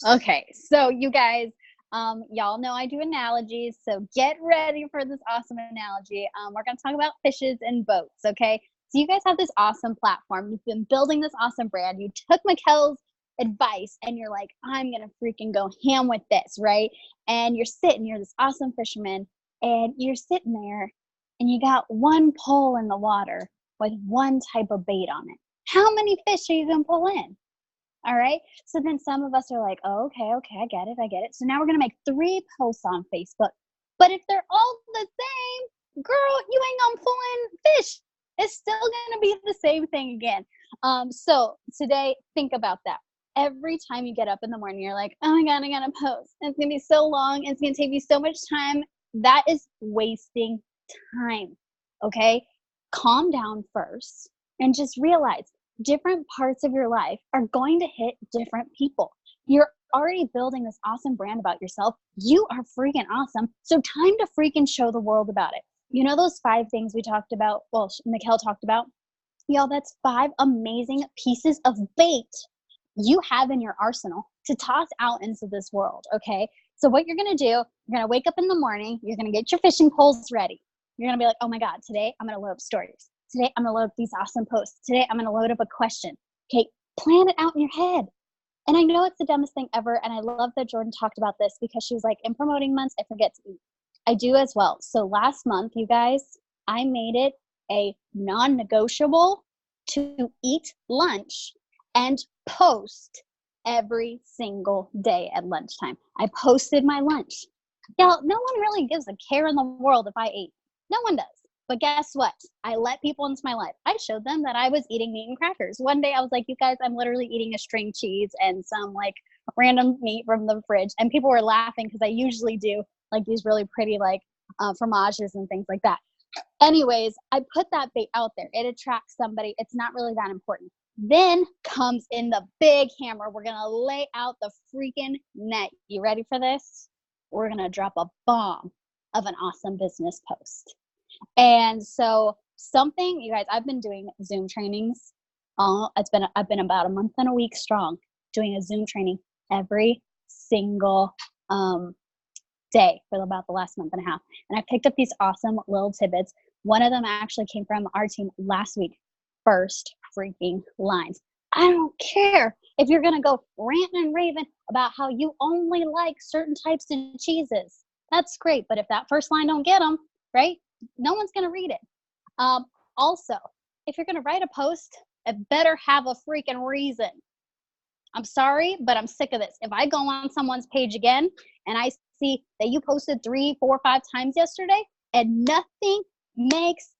Okay, so you guys, y'all know I do analogies, so get ready for this awesome analogy. We're going to talk about fishes and boats, okay? So you guys have this awesome platform. You've been building this awesome brand. You took Mikkel's advice and you're like, I'm going to freaking go ham with this, right? And you're this awesome fisherman, and you're sitting there and you got one pole in the water with one type of bait on it. How many fish are you going to pull in? All right. So then some of us are like, oh, okay, I get it. So now we're going to make 3 posts on Facebook. But if they're all the same, girl, you ain't going to pull in fish. It's still going to be the same thing again. So today, think about that. Every time you get up in the morning, you're like, oh my God, I got to post. It's going to be so long. It's going to take you so much time. That is wasting time. Okay. Calm down first and just realize different parts of your life are going to hit different people. You're already building this awesome brand about yourself. You are freaking awesome. So time to freaking show the world about it. You know those 5 things we talked about? Well, Mikkel talked about? Y'all, that's 5 amazing pieces of bait you have in your arsenal to toss out into this world, okay? So what you're going to do, you're going to wake up in the morning. You're going to get your fishing poles ready. You're going to be like, oh my God, today I'm going to load up stories. Today, I'm going to load up these awesome posts. Today, I'm going to load up a question. Okay, plan it out in your head. And I know it's the dumbest thing ever, and I love that Jordan talked about this because she was like, in promoting months, I forget to eat. I do as well. So last month, you guys, I made it a non-negotiable to eat lunch and post every single day at lunchtime. I posted my lunch. Y'all, no one really gives a care in the world if I ate. No one does. But guess what? I let people into my life. I showed them that I was eating meat and crackers. One day I was like, you guys, I'm literally eating a string cheese and some like random meat from the fridge. And people were laughing because I usually do like these really pretty like fromages and things like that. Anyways, I put that bait out there. It attracts somebody. It's not really that important. Then comes in the big hammer. We're going to lay out the freaking net. You ready for this? We're going to drop a bomb of an awesome business post. And so something, you guys, I've been doing Zoom trainings. I've been about a month and a week strong doing a Zoom training every single day for about the last month and a half. And I picked up these awesome little tidbits. One of them actually came from our team last week. First freaking lines. I don't care if you're going to go ranting and raving about how you only like certain types of cheeses. That's great. But if that first line don't get them, right? No one's going to read it. Also, if you're going to write a post, it better have a freaking reason. I'm sorry, but I'm sick of this. If I go on someone's page again and I see that you posted 3, 4, 5 times yesterday and nothing makes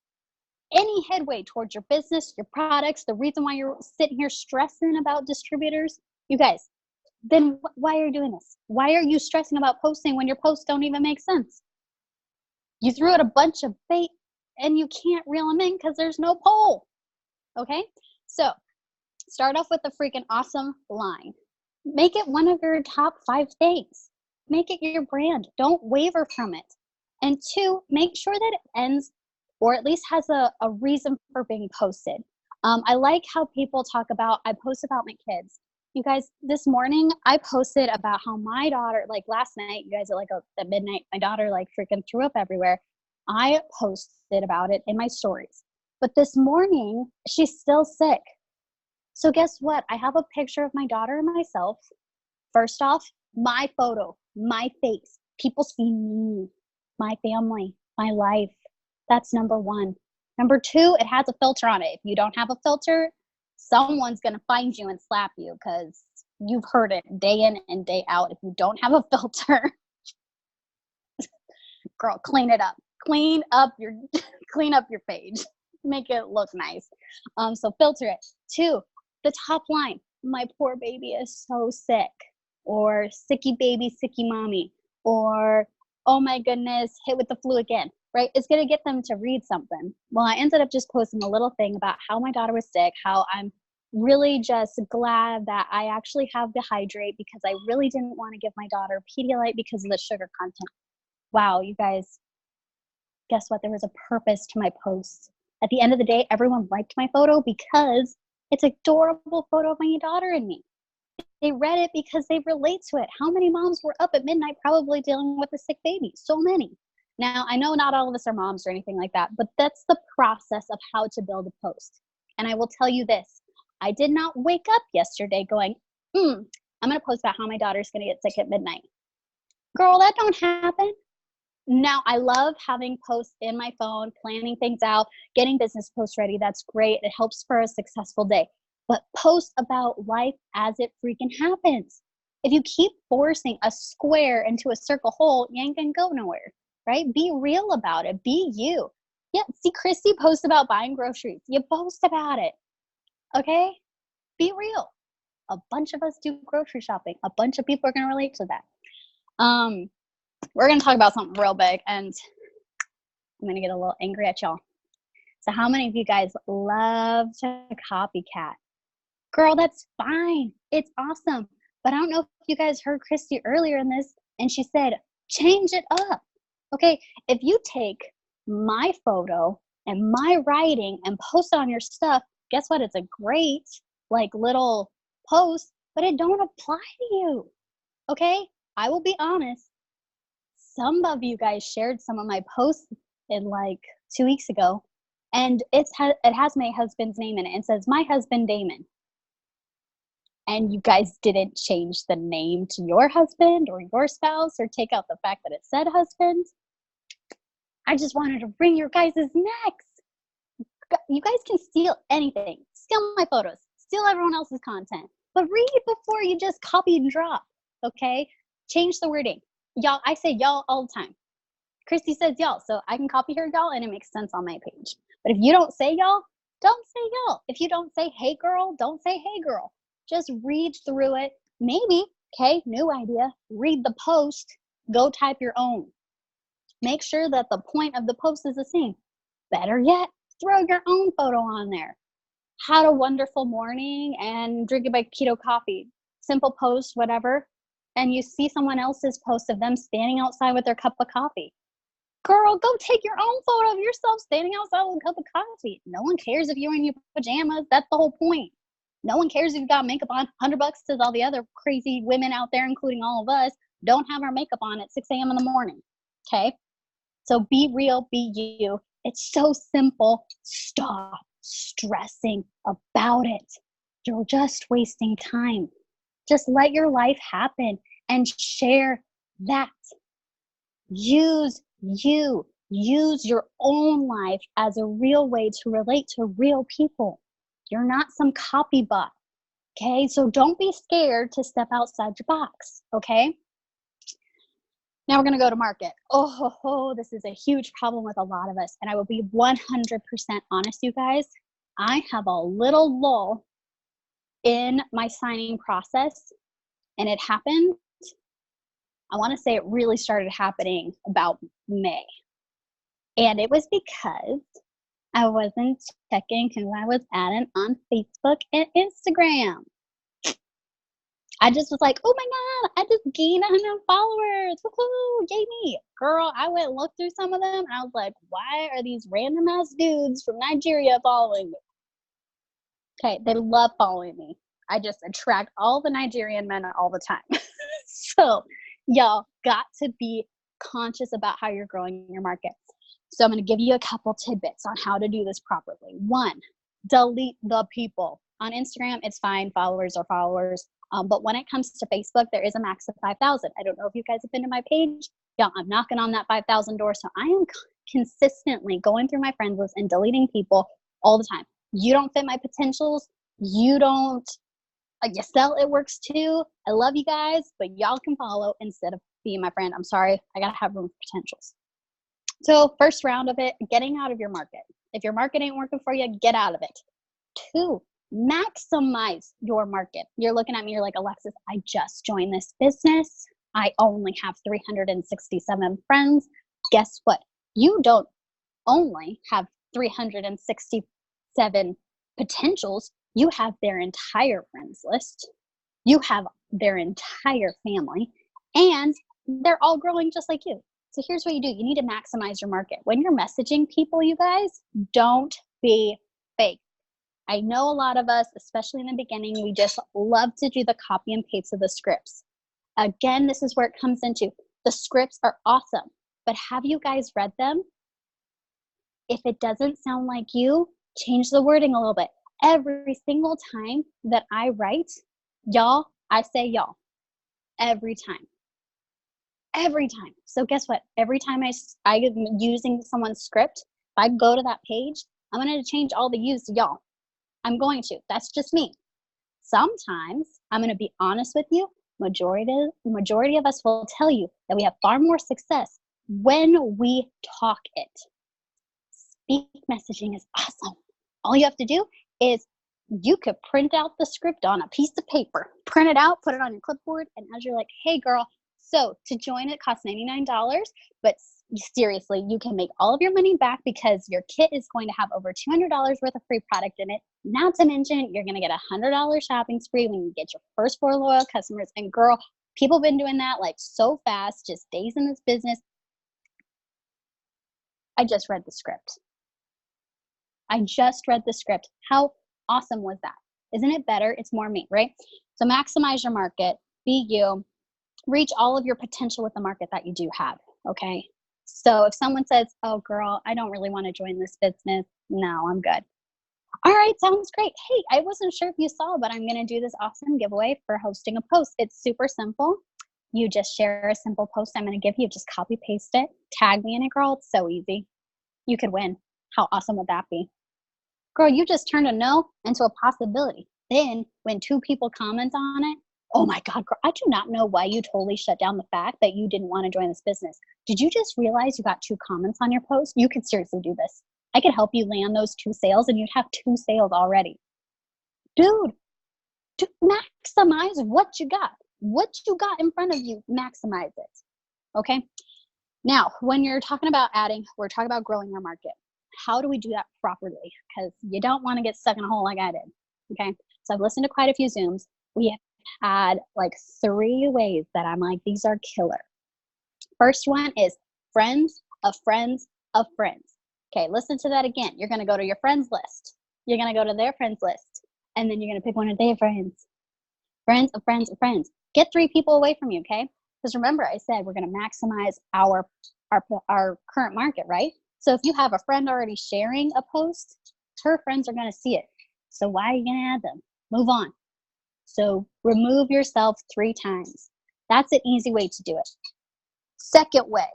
any headway towards your business, your products, the reason why you're sitting here stressing about distributors, you guys, then why are you doing this? Why are you stressing about posting when your posts don't even make sense? You threw out a bunch of bait and you can't reel them in because there's no pole. Okay? So start off with a freaking awesome line. Make it one of your top 5 things. Make it your brand. Don't waver from it. And 2, make sure that it ends or at least has a reason for being posted. I like how people talk about, I post about my kids. You guys, this morning I posted about how my daughter, like last night, you guys at midnight, my daughter like freaking threw up everywhere. I posted about it in my stories. But this morning, she's still sick. So guess what? I have a picture of my daughter and myself. First off, my photo, my face. People see me, my family, my life. That's number 1. Number 2, it has a filter on it. If you don't have a filter, someone's going to find you and slap you because you've heard it day in and day out. If you don't have a filter, girl, clean it up. Clean up your page. Make it look nice. So filter it. 2, the top line. My poor baby is so sick. Or sicky baby, sicky mommy. Or, oh my goodness, hit with the flu again. Right? It's going to get them to read something. Well, I ended up just posting a little thing about how my daughter was sick, how I'm really just glad that I actually have the hydrate because I really didn't want to give my daughter Pedialyte because of the sugar content. Wow, you guys, guess what? There was a purpose to my posts. At the end of the day, everyone liked my photo because it's an adorable photo of my daughter and me. They read it because they relate to it. How many moms were up at midnight probably dealing with a sick baby? So many. Now, I know not all of us are moms or anything like that, but that's the process of how to build a post. And I will tell you this. I did not wake up yesterday going, I'm going to post about how my daughter's going to get sick at midnight. Girl, that don't happen. Now, I love having posts in my phone, planning things out, getting business posts ready. That's great. It helps for a successful day. But post about life as it freaking happens. If you keep forcing a square into a circle hole, you ain't gonna go nowhere, right? Be real about it. Be you. Yeah, see, Christy posts about buying groceries. You post about it, okay? Be real. A bunch of us do grocery shopping. A bunch of people are gonna relate to that. We're gonna talk about something real big, and I'm gonna get a little angry at y'all. So how many of you guys love to copycat? Girl, that's fine. It's awesome. But I don't know if you guys heard Christy earlier in this, and she said, change it up. Okay, if you take my photo and my writing and post it on your stuff, guess what? It's a great, like, little post, but it don't apply to you. Okay, I will be honest. Some of you guys shared some of my posts in like 2 weeks ago, and it has my husband's name in it. It says, my husband, Damon. And you guys didn't change the name to your husband or your spouse or take out the fact that it said husband. I just wanted to wring your guys' necks. You guys can steal anything. Steal my photos. Steal everyone else's content. But read before you just copy and drop, okay? Change the wording. Y'all, I say y'all all the time. Christy says y'all, so I can copy her y'all and it makes sense on my page. But if you don't say y'all, don't say y'all. If you don't say hey girl, don't say hey girl. Just read through it. Maybe, okay, new idea, read the post, go type your own. Make sure that the point of the post is the same. Better yet, throw your own photo on there. Had a wonderful morning and drinking my keto coffee. Simple post, whatever. And you see someone else's post of them standing outside with their cup of coffee. Girl, go take your own photo of yourself standing outside with a cup of coffee. No one cares if you're in your pajamas. That's the whole point. No one cares if you got makeup on. $100 to all the other crazy women out there, including all of us, don't have our makeup on at 6 a.m. in the morning, okay? So be real, be you. It's so simple. Stop stressing about it. You're just wasting time. Just let your life happen and share that. Use you. Use your own life as a real way to relate to real people. You're not some copy bot, okay? So don't be scared to step outside your box, okay? Now we're going to go to market. This is a huge problem with a lot of us. And I will be 100% honest, you guys. I have a little lull in my signing process. And it happened, I want to say it really started happening about May. And it was because I wasn't checking who I was adding on Facebook and Instagram. I just was like, oh my God, I just gained 100 followers. Woohoo, yay me. Girl, I went and looked through some of them and I was like, why are these random ass dudes from Nigeria following me? Okay, they love following me. I just attract all the Nigerian men all the time. So y'all got to be conscious about how you're growing your market. So I'm going to give you a couple tidbits on how to do this properly. 1, delete the people. On Instagram, it's fine. Followers are followers. But when it comes to Facebook, there is a max of 5,000. I don't know if you guys have been to my page. Yeah, I'm knocking on that 5,000 door. So I am consistently going through my friends list and deleting people all the time. You don't fit my potentials. You don't, you sell, it works too. I love you guys, but y'all can follow instead of being my friend. I'm sorry. I got to have room for potentials. So first round of it, getting out of your market. If your market ain't working for you, get out of it. 2, maximize your market. You're looking at me, you're like, Alexis, I just joined this business. I only have 367 friends. Guess what? You don't only have 367 potentials. You have their entire friends list. You have their entire family, and they're all growing just like you. So here's what you do. You need to maximize your market. When you're messaging people, you guys, don't be fake. I know a lot of us, especially in the beginning, we just love to do the copy and paste of the scripts. Again, this is where it comes into. The scripts are awesome, but have you guys read them? If it doesn't sound like you, change the wording a little bit. Every single time that I write, y'all, I say y'all. Every time. Every time. So guess what? Every time I'm using someone's script, if I go to that page, I'm going to change all the yous to y'all. I'm going to. That's just me. Sometimes, I'm going to be honest with you, majority of us will tell you that we have far more success when we talk it. Speak messaging is awesome. All you have to do is you could print out the script on a piece of paper, print it out, put it on your clipboard, and as you're like, hey girl, so to join it costs $99, but seriously, you can make all of your money back because your kit is going to have over $200 worth of free product in it. Not to mention, you're going to get a $100 shopping spree when you get your first 4 loyal customers. And girl, people have been doing that like so fast, just days in this business. I just read the script. How awesome was that? Isn't it better? It's more me, right? So maximize your market, be you, reach all of your potential with the market that you do have, okay? So if someone says, oh girl, I don't really want to join this business, no, I'm good. All right, sounds great. Hey, I wasn't sure if you saw, but I'm going to do this awesome giveaway for hosting a post. It's super simple. You just share a simple post I'm going to give you. Just copy paste it, tag me in it, girl. It's so easy. You could win. How awesome would that be? Girl, you just turned a no into a possibility. Then when 2 people comment on it, oh my God, girl, I do not know why you totally shut down the fact that you didn't want to join this business. Did you just realize you got 2 comments on your post? You could seriously do this. I could help you land those 2 sales and you'd have 2 sales already. Dude, maximize what you got. What you got in front of you, maximize it. Okay? Now, when you're talking about we're talking about growing your market. How do we do that properly? Because you don't want to get stuck in a hole like I did. Okay? So I've listened to quite a few Zooms. We have had like 3 ways that I'm like, these are killer. First one is friends of friends of friends. Okay, listen to that again. You're going to go to your friends list. You're going to go to their friends list. And then you're going to pick one of their friends. Friends of friends of friends. Get 3 people away from you, okay? Because remember, I said we're going to maximize our current market, right? So if you have a friend already sharing a post, her friends are going to see it. So why are you going to add them? Move on. So remove yourself 3 times. That's an easy way to do it. Second way.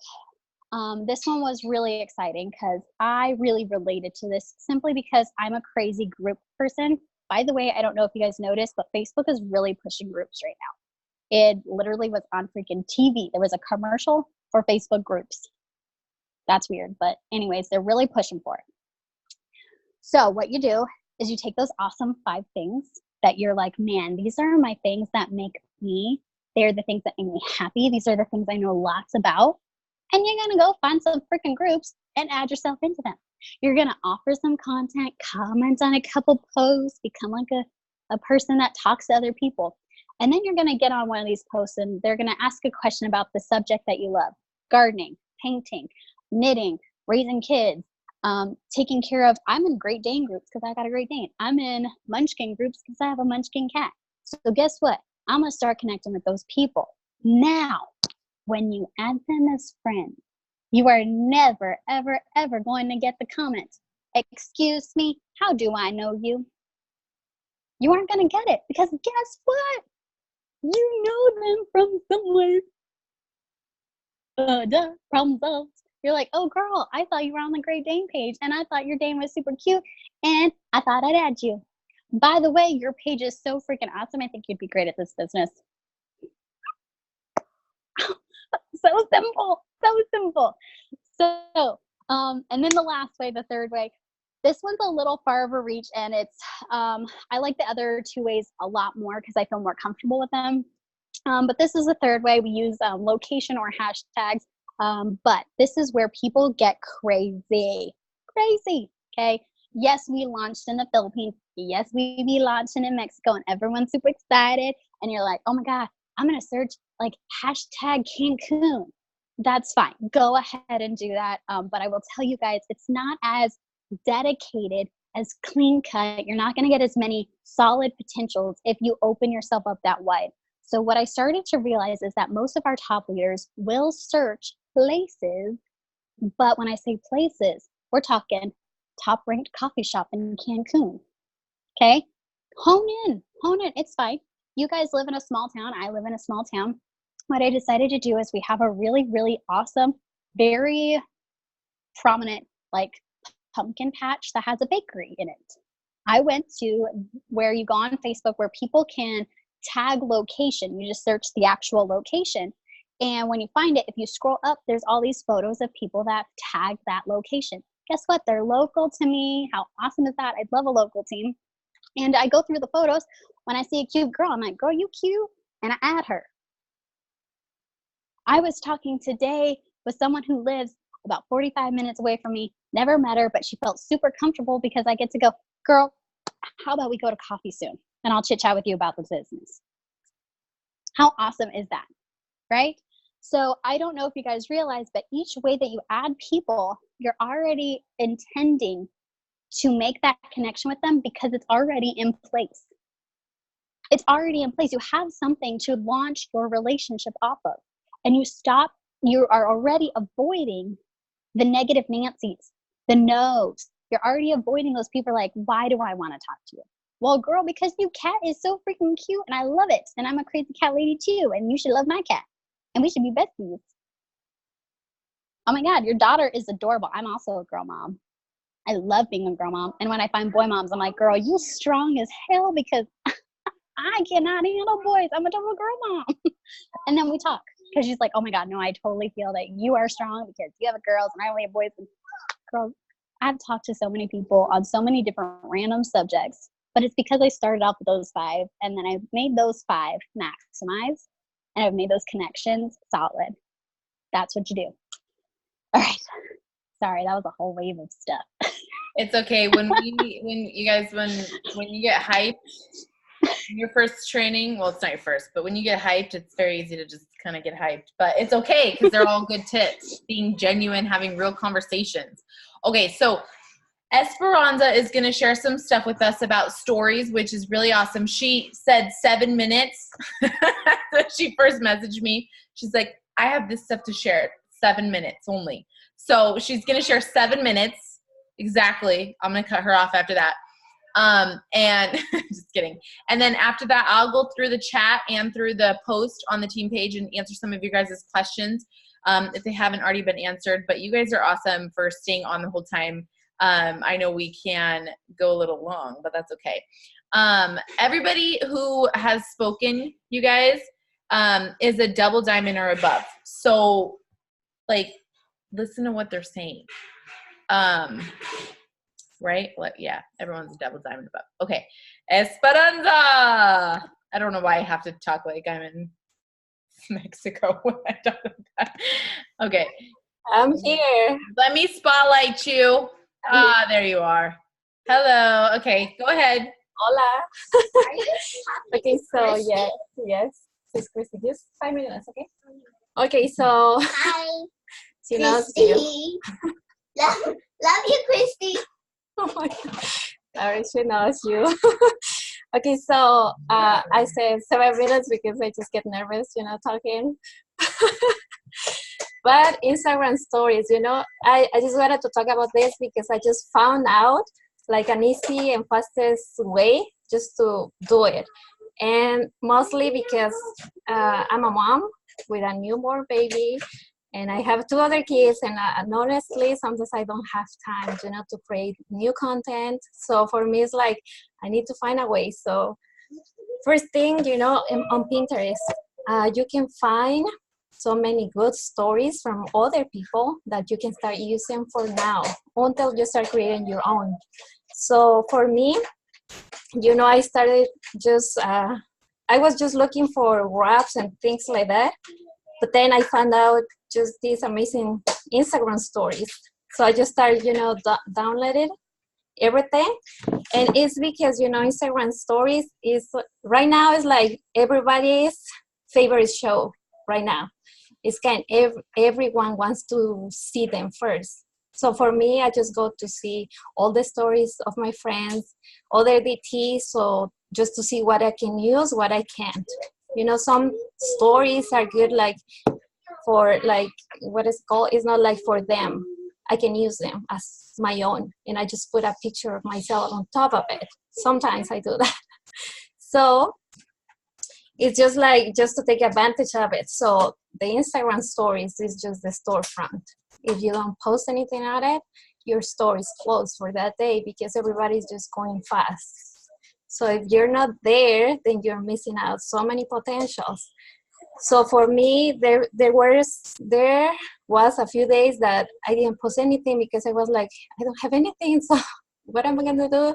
This one was really exciting because I really related to this simply because I'm a crazy group person. By the way, I don't know if you guys noticed, but Facebook is really pushing groups right now. It literally was on freaking TV. There was a commercial for Facebook groups. That's weird, but anyways, they're really pushing for it. So what you do is you take those awesome 5 things that you're like, man, these are my things that make me. They're the things that make me happy. These are the things I know lots about. And you're going to go find some freaking groups and add yourself into them. You're going to offer some content, comment on a couple posts, become like a person that talks to other people. And then you're going to get on one of these posts and they're going to ask a question about the subject that you love. Gardening, painting, knitting, raising kids, taking care of, I'm in Great Dane groups because I got a Great Dane. I'm in Munchkin groups because I have a Munchkin cat. So guess what? I'm going to start connecting with those people. Now, when you add them as friends, you are never, ever, ever going to get the comment, excuse me, how do I know you? You aren't going to get it because guess what? You know them from somewhere. Problem solved. You're like, oh girl, I thought you were on the Great Dane page and I thought your Dane was super cute and I thought I'd add you. By the way, your page is so freaking awesome. I think you'd be great at this business. So simple, so simple. So, and then the last way, the third way, this one's a little far of a reach and it's, I like the other 2 ways a lot more because I feel more comfortable with them. But this is the third way. We use location or hashtags. But this is where people get crazy, okay? Yes, we launched in the Philippines. Yes, we be launching in Mexico and everyone's super excited. And you're like, oh my God, I'm going to search like hashtag Cancun. that's fine. Go ahead and do that. But I will tell you guys, it's not as dedicated, as clean cut. You're not going to get as many solid potentials if you open yourself up that wide. So what I started to realize is that most of our top leaders will search places, but when I say places, we're talking top ranked coffee shop in Cancun. Okay? Hone in. It's fine. You guys live in a small town. I live in a small town. What I decided to do is we have a really, really awesome, very prominent, like, pumpkin patch that has a bakery in it. I went to where you go on Facebook where people can tag location. You just search the actual location. And when you find it, if you scroll up, there's all these photos of people that tag that location. Guess what? They're local to me. How awesome is that? I love a local team. And I go through the photos. When I see a cute girl, I'm like, girl, you cute? And I add her. I was talking today with someone who lives about 45 minutes away from me. Never met her, but she felt super comfortable because I get to go, girl, how about we go to coffee soon? And I'll chit chat with you about the business. How awesome is that, right? So I don't know if you guys realize, but each way that you add people, you're already intending to make that connection with them because it's already in place. It's already in place. You have something to launch your relationship off of. And you are already avoiding the negative Nancy's, the no's. You're already avoiding those people like, why do I want to talk to you? Well, girl, because your cat is so freaking cute and I love it. And I'm a crazy cat lady too. And you should love my cat. And we should be besties. Oh my God, your daughter is adorable. I'm also a girl mom. I love being a girl mom. And when I find boy moms, I'm like, girl, you strong as hell because I cannot handle boys. I'm a total girl mom. And then we talk. Because she's like, oh my God, no, I totally feel that you are strong because you have girls and I only have boys. And girls, I've talked to so many people on so many different random subjects, but it's because I started off with those 5 and then I made those 5 maximize and I've made those connections solid. That's what you do. All right. Sorry, that was a whole wave of stuff. It's okay. When you get hyped, your first training, well, it's not your first, but when you get hyped, it's very easy to just kind of get hyped. But it's okay because they're all good tips. Being genuine, having real conversations. Okay, so Esperanza is going to share some stuff with us about stories, which is really awesome. She said 7 minutes. She first messaged me. She's like, I have this stuff to share. 7 minutes only. So she's going to share 7 minutes. Exactly. I'm going to cut her off after that. And just kidding. And then after that, I'll go through the chat and through the post on the team page and answer some of you guys' questions if they haven't already been answered. But you guys are awesome for staying on the whole time. I know we can go a little long, but that's okay. Everybody who has spoken, you guys, is a double diamond or above. So, like, listen to what they're saying. Right? Yeah, everyone's a double diamond above. Okay. Esperanza! I don't know why I have to talk like I'm in Mexico when I talk like that. Okay. I'm here. Let me spotlight you. There you are. Hello. Okay, go ahead. Hola. Okay, so yes. It's Christy. Just 5 minutes, okay? Okay, so Hi, she knows you. Christy. Love you, Christy. Oh my God. Alright, she knows you. Okay, so I said 7 minutes because I just get nervous, talking. But Instagram stories, I just wanted to talk about this because I just found out like an easy and fastest way just to do it. And mostly because I'm a mom with a newborn baby and I have 2 other kids, and honestly, sometimes I don't have time, to create new content. So for me, it's like I need to find a way. So first thing, on Pinterest, you can find so many good stories from other people that you can start using for now until you start creating your own. So for me, I started just, I was just looking for raps and things like that. But then I found out just these amazing Instagram stories. So I just started, downloaded everything. And it's because, Instagram stories is right now is like everybody's favorite show right now. it's everyone wants to see them first. So for me, I just go to see all the stories of my friends, other DTs, so just to see what I can use, what I can't. Some stories are good like for like what is called, it's not like for them. I can use them as my own, and I just put a picture of myself on top of it. Sometimes I do that. So it's just to take advantage of it. So the Instagram stories is just the storefront. If you don't post anything on it, your store is closed for that day because everybody's just going fast. So if you're not there, then you're missing out so many potentials. So for me, there was a few days that I didn't post anything because I was like, I don't have anything, so what am I gonna do?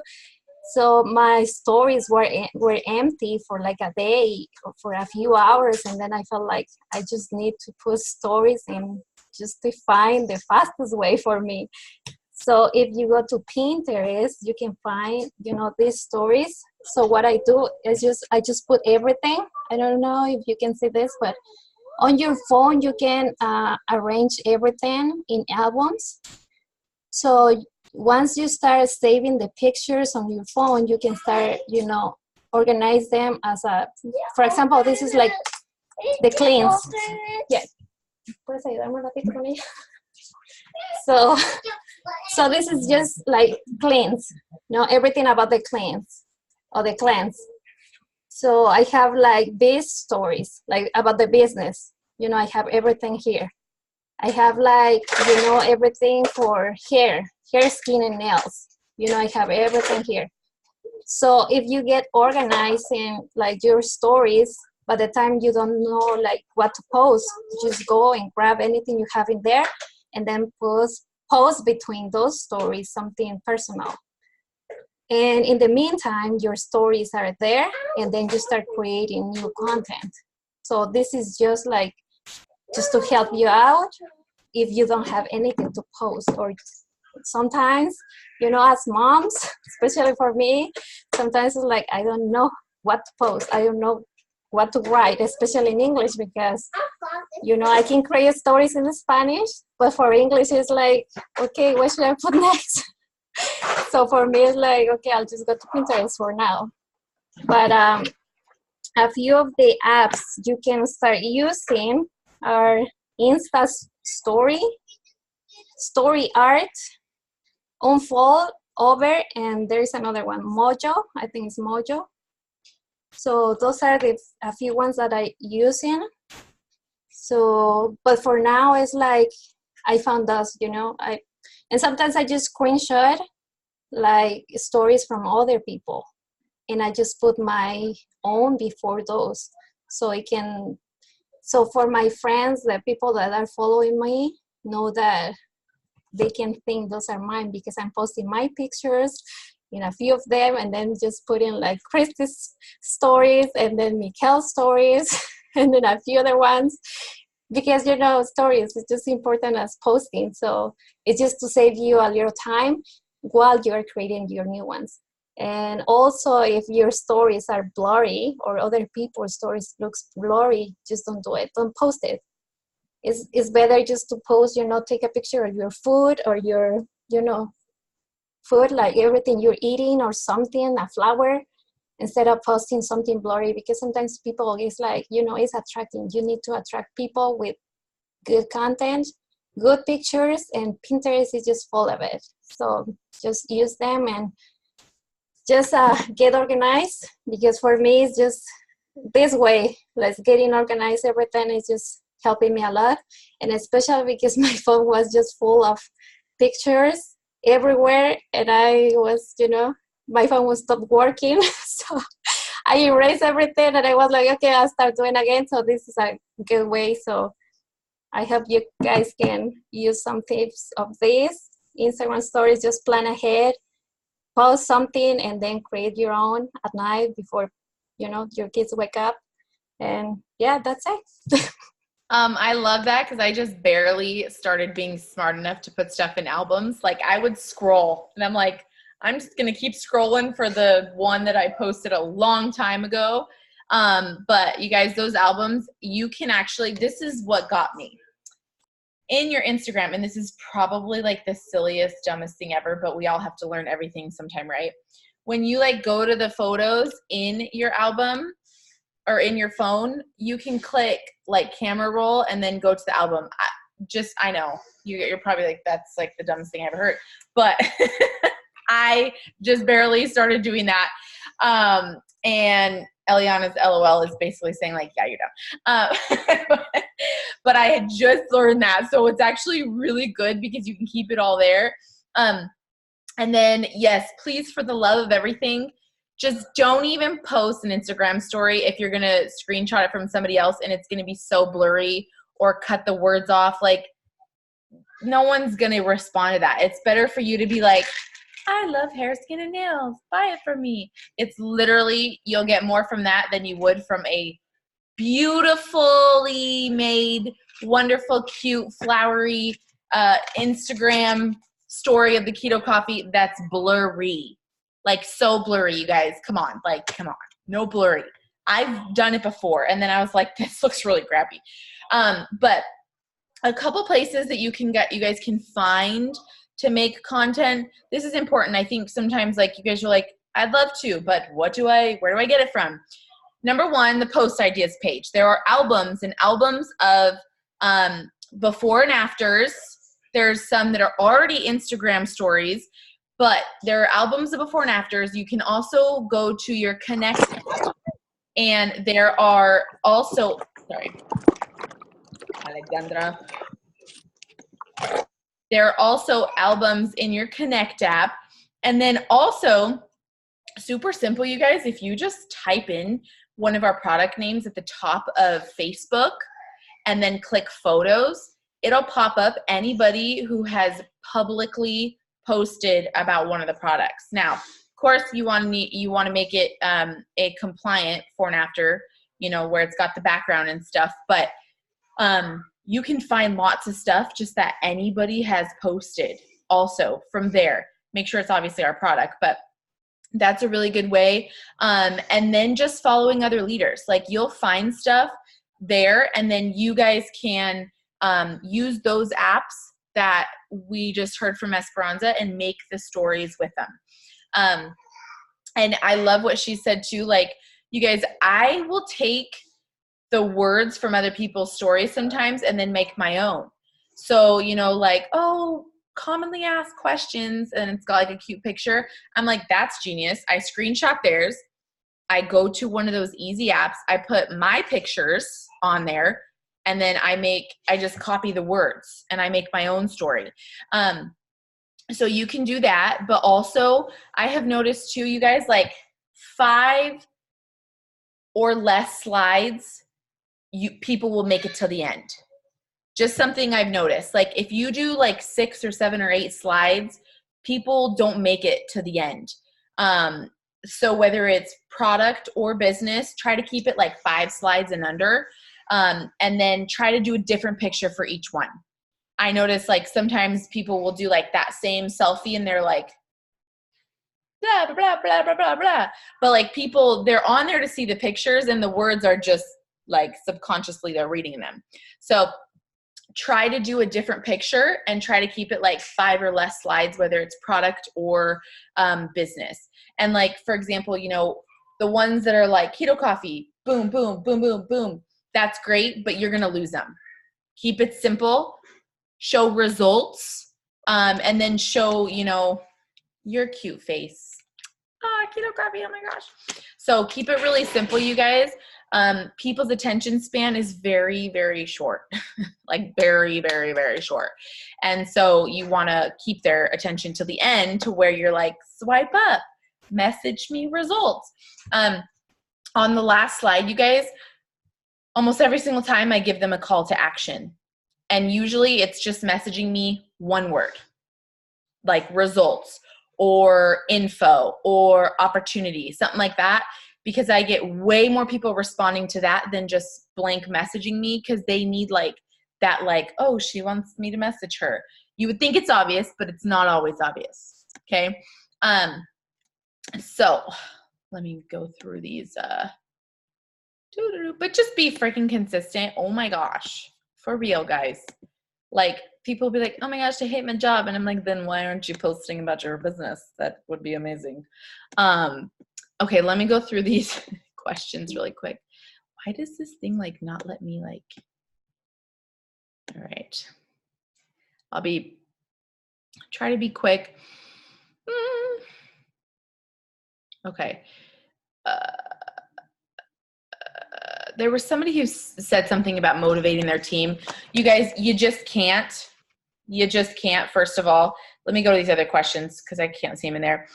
So my stories were empty for like a day or for a few hours, and then I felt like I just need to put stories in just to find the fastest way for me. So if you go to Pinterest, you can find, these stories. So what I do is I just put everything. I don't know if you can see this, but on your phone, you can arrange everything in albums. So once you start saving the pictures on your phone, you can start, organize them as for example, this is like the cleans. Yeah. ¿Puedes ayudarme un ratito con ella? So this is just like cleans, everything about the cleans or the cleanse. So I have like these stories, like about the business. I have everything here. I have like, everything for hair, skin, and nails. I have everything here. So if you get organized in like your stories, by the time you don't know like what to post, just go and grab anything you have in there and then post between those stories something personal. And in the meantime, your stories are there, and then you start creating new content. So this is just to help you out if you don't have anything to post. Or sometimes, as moms, especially for me, sometimes it's like, I don't know what to post. I don't know what to write, especially in English, because, I can create stories in Spanish, but for English, it's like, okay, what should I put next? So for me, it's like, okay, I'll just go to Pinterest for now. But a few of the apps you can start using are Insta Story, Story Art, Unfold, Over, and there's another one, Mojo. I think it's Mojo. So those are a few ones that I using. So, but for now, it's like I found those, and sometimes I just screenshot like stories from other people, and I just put my own before those, so for my friends, the people that are following me, know that they can think those are mine because I'm posting my pictures in a few of them, and then just putting like Christy's stories and then Mikael's stories and then a few other ones, because stories is just important as posting. So it's just to save you a little time while you're creating your new ones. And also, if your stories are blurry or other people's stories looks blurry, just don't do it. Don't post it. It's better just to post, take a picture of your food or your, food, like everything you're eating or something, a flower, instead of posting something blurry, because sometimes people is like, it's attracting. You need to attract people with good content, good pictures, and Pinterest is just full of it. So just use them and just get organized, because for me, it's just this way, getting organized, everything is just helping me a lot. And especially because my phone was just full of pictures everywhere, and I was, my phone was stopped working. So I erased everything, and I was like, okay, I'll start doing again. So this is a good way. So I hope you guys can use some tips of this. Instagram stories, just plan ahead, post something, and then create your own at night before, your kids wake up. And yeah, that's it. I love that, because I just barely started being smart enough to put stuff in albums. Like, I would scroll, and I'm like, I'm just going to keep scrolling for the one that I posted a long time ago. But you guys, those albums, you can actually, this is what got me. In your Instagram, and this is probably like the silliest, dumbest thing ever, but we all have to learn everything sometime, right? When you like go to the photos in your album or in your phone, you can click like camera roll and then go to the album. I know you're probably like, that's like the dumbest thing I ever heard, but I just barely started doing that. And Eliana's LOL is basically saying like, yeah, you're dumb. But I had just learned that. So it's actually really good because you can keep it all there. And then, yes, please, for the love of everything, just don't even post an Instagram story if you're going to screenshot it from somebody else and it's going to be so blurry or cut the words off. Like, no one's going to respond to that. It's better for you to be like, I love hair, skin, and nails. Buy it from me. It's literally, you'll get more from that than you would from a beautifully made, wonderful, cute, flowery Instagram story of the keto coffee that's blurry. Like, so blurry, you guys. Come on. Like, come on. No blurry. I've done it before, and then I was like, this looks really crappy. But a couple places that you guys can find to make content. This is important. I think sometimes like you guys are like, I'd love to, but where do I get it from? Number one, the post ideas page. There are albums and albums of before and afters. There's some that are already Instagram stories, but there are albums of before and afters. You can also go to your Connect, and there are also, sorry, Alexandra. There are also albums in your Connect app. And then also, super simple, you guys, if you just type in one of our product names at the top of Facebook and then click photos, it'll pop up anybody who has publicly posted about one of the products. Now, of course, you want to make it a compliant before and after, where it's got the background and stuff, but you can find lots of stuff just that anybody has posted also from there. Make sure it's obviously our product, but that's a really good way. And then just following other leaders. Like, you'll find stuff there, and then you guys can use those apps that we just heard from Esperanza and make the stories with them. And I love what she said too. Like, you guys, I will take the words from other people's stories sometimes and then make my own. So, like, oh, commonly asked questions, and it's got like a cute picture. I'm like, that's genius. I screenshot theirs. I go to one of those easy apps. I put my pictures on there, and then I just copy the words and I make my own story. So you can do that. But also, I have noticed too, you guys, like 5 or less slides, people will make it till the end. Just something I've noticed. Like, if you do like 6 or 7 or 8 slides, people don't make it to the end. So whether it's product or business, try to keep it like 5 slides and under, and then try to do a different picture for each one. I notice like sometimes people will do like that same selfie and they're like, blah, blah, blah, blah, blah, blah, blah. But like, people, they're on there to see the pictures, and the words are just like subconsciously they're reading them. So try to do a different picture and try to keep it like 5 or less slides, whether it's product or business. And like, for example, the ones that are like keto coffee, boom, boom, boom, boom, boom. That's great, but you're going to lose them. Keep it simple, show results, and then show, your cute face. Keto coffee, oh my gosh. So keep it really simple, you guys. People's attention span is very, very short, like very, very, very short. And so you want to keep their attention to the end, to where you're like, swipe up, message me results. On the last slide, you guys, almost every single time I give them a call to action. And usually it's just messaging me one word, like results or info or opportunity, something like that. Because I get way more people responding to that than just blank messaging me, because they need like that, like, oh, she wants me to message her. You would think it's obvious, but it's not always obvious. Okay. So let me go through these But just be freaking consistent. Oh my gosh. For real, guys. Like, people will be like, oh my gosh, I hate my job. And I'm like, then why aren't you posting about your business? That would be amazing. Okay, let me go through these questions really quick. Why does this thing like not let me like, all right. I'll try to be quick. Okay. There was somebody who said something about motivating their team. You guys, you just can't. You just can't, first of all. Let me go to these other questions because I can't see them in there.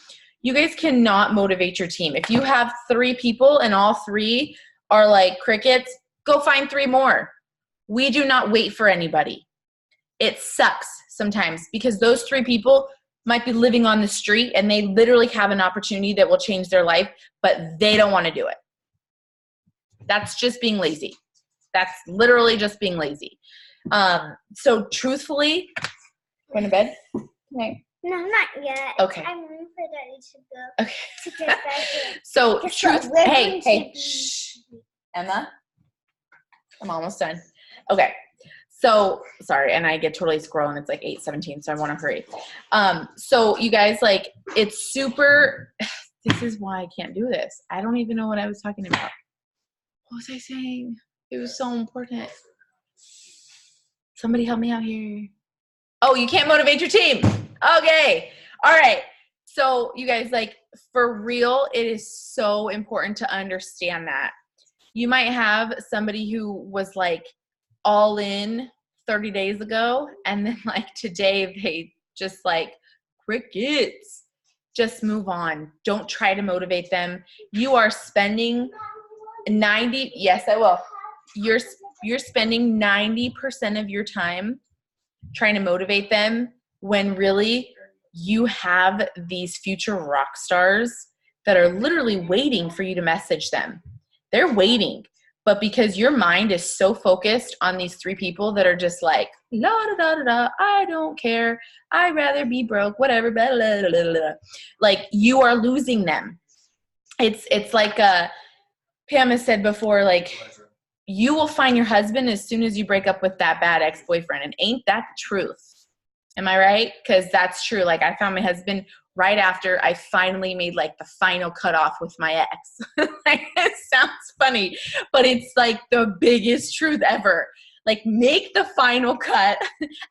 You guys cannot motivate your team. If you have 3 people and all 3 are like crickets, go find 3 more. We do not wait for anybody. It sucks sometimes because those 3 people might be living on the street and they literally have an opportunity that will change their life, but they don't want to do it. That's just being lazy. That's literally just being lazy. So truthfully, going to bed? Okay. No, not yet. Okay. I'm waiting for Daddy to go. Okay. To get back in. So Guess truth, what? We're hey, going to hey, be- shh. Emma, I'm almost done. Okay. So sorry, and I get totally scrolling. It's like 8:17, so I want to hurry. So you guys, like, it's super, this is why I can't do this. I don't even know what I was talking about. What was I saying? It was so important. Somebody help me out here. Oh, you can't motivate your team. Okay. All right. So you guys, like, for real, it is so important to understand that. You might have somebody who was like all in 30 days ago, and then like today they just like crickets. Just move on. Don't try to motivate them. You are spending 90, yes, I will. You're spending 90% of your time trying to motivate them when really you have these future rock stars that are literally waiting for you to message them. They're waiting, but because your mind is so focused on these 3 people that are just like, la da da da da, I don't care, I'd rather be broke, whatever, blah, blah, blah, blah, blah. Like, you are losing them. It's like Pam has said before, like, you will find your husband as soon as you break up with that bad ex-boyfriend. And ain't that the truth? Am I right? Because that's true. Like, I found my husband right after I finally made like the final cutoff with my ex. Like, it sounds funny, but it's like the biggest truth ever. Like, make the final cut.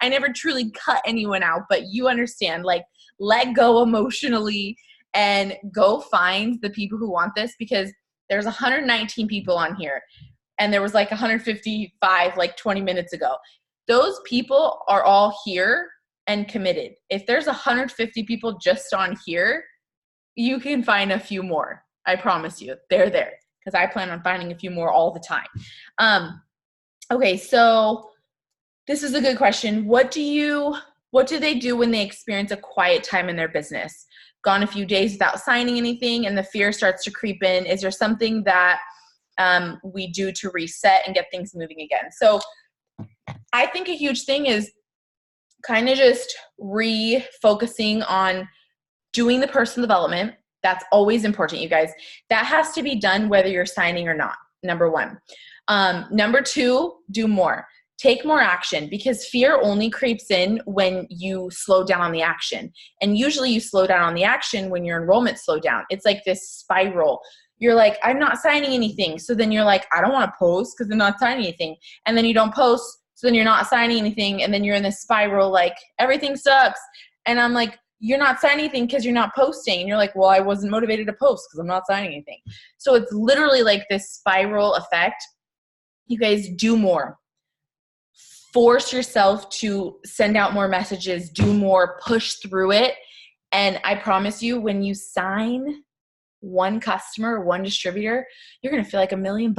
I never truly cut anyone out, but you understand, like, let go emotionally and go find the people who want this, because there's 119 people on here and there was like 155 like 20 minutes ago. Those people are all here and committed. If there's 150 people just on here, you can find a few more. I promise you, they're there, because I plan on finding a few more all the time. Okay, so this is a good question. What do they do when they experience a quiet time in their business? Gone a few days without signing anything and the fear starts to creep in. Is there something that we do to reset and get things moving again? So I think a huge thing is kind of just refocusing on doing the personal development. That's always important, you guys. That has to be done whether you're signing or not, number 1. Number 2, do more. Take more action, because fear only creeps in when you slow down on the action. And usually you slow down on the action when your enrollment slow down. It's like this spiral. You're like, I'm not signing anything. So then you're like, I don't want to post because I'm not signing anything. And then you don't post. So then you're not signing anything. And then you're in this spiral, like, everything sucks. And I'm like, you're not signing anything because you're not posting. And you're like, well, I wasn't motivated to post because I'm not signing anything. So it's literally like this spiral effect. You guys, do more. Force yourself to send out more messages, do more, push through it. And I promise you, when you sign one customer, one distributor, you're going to feel like $1 million.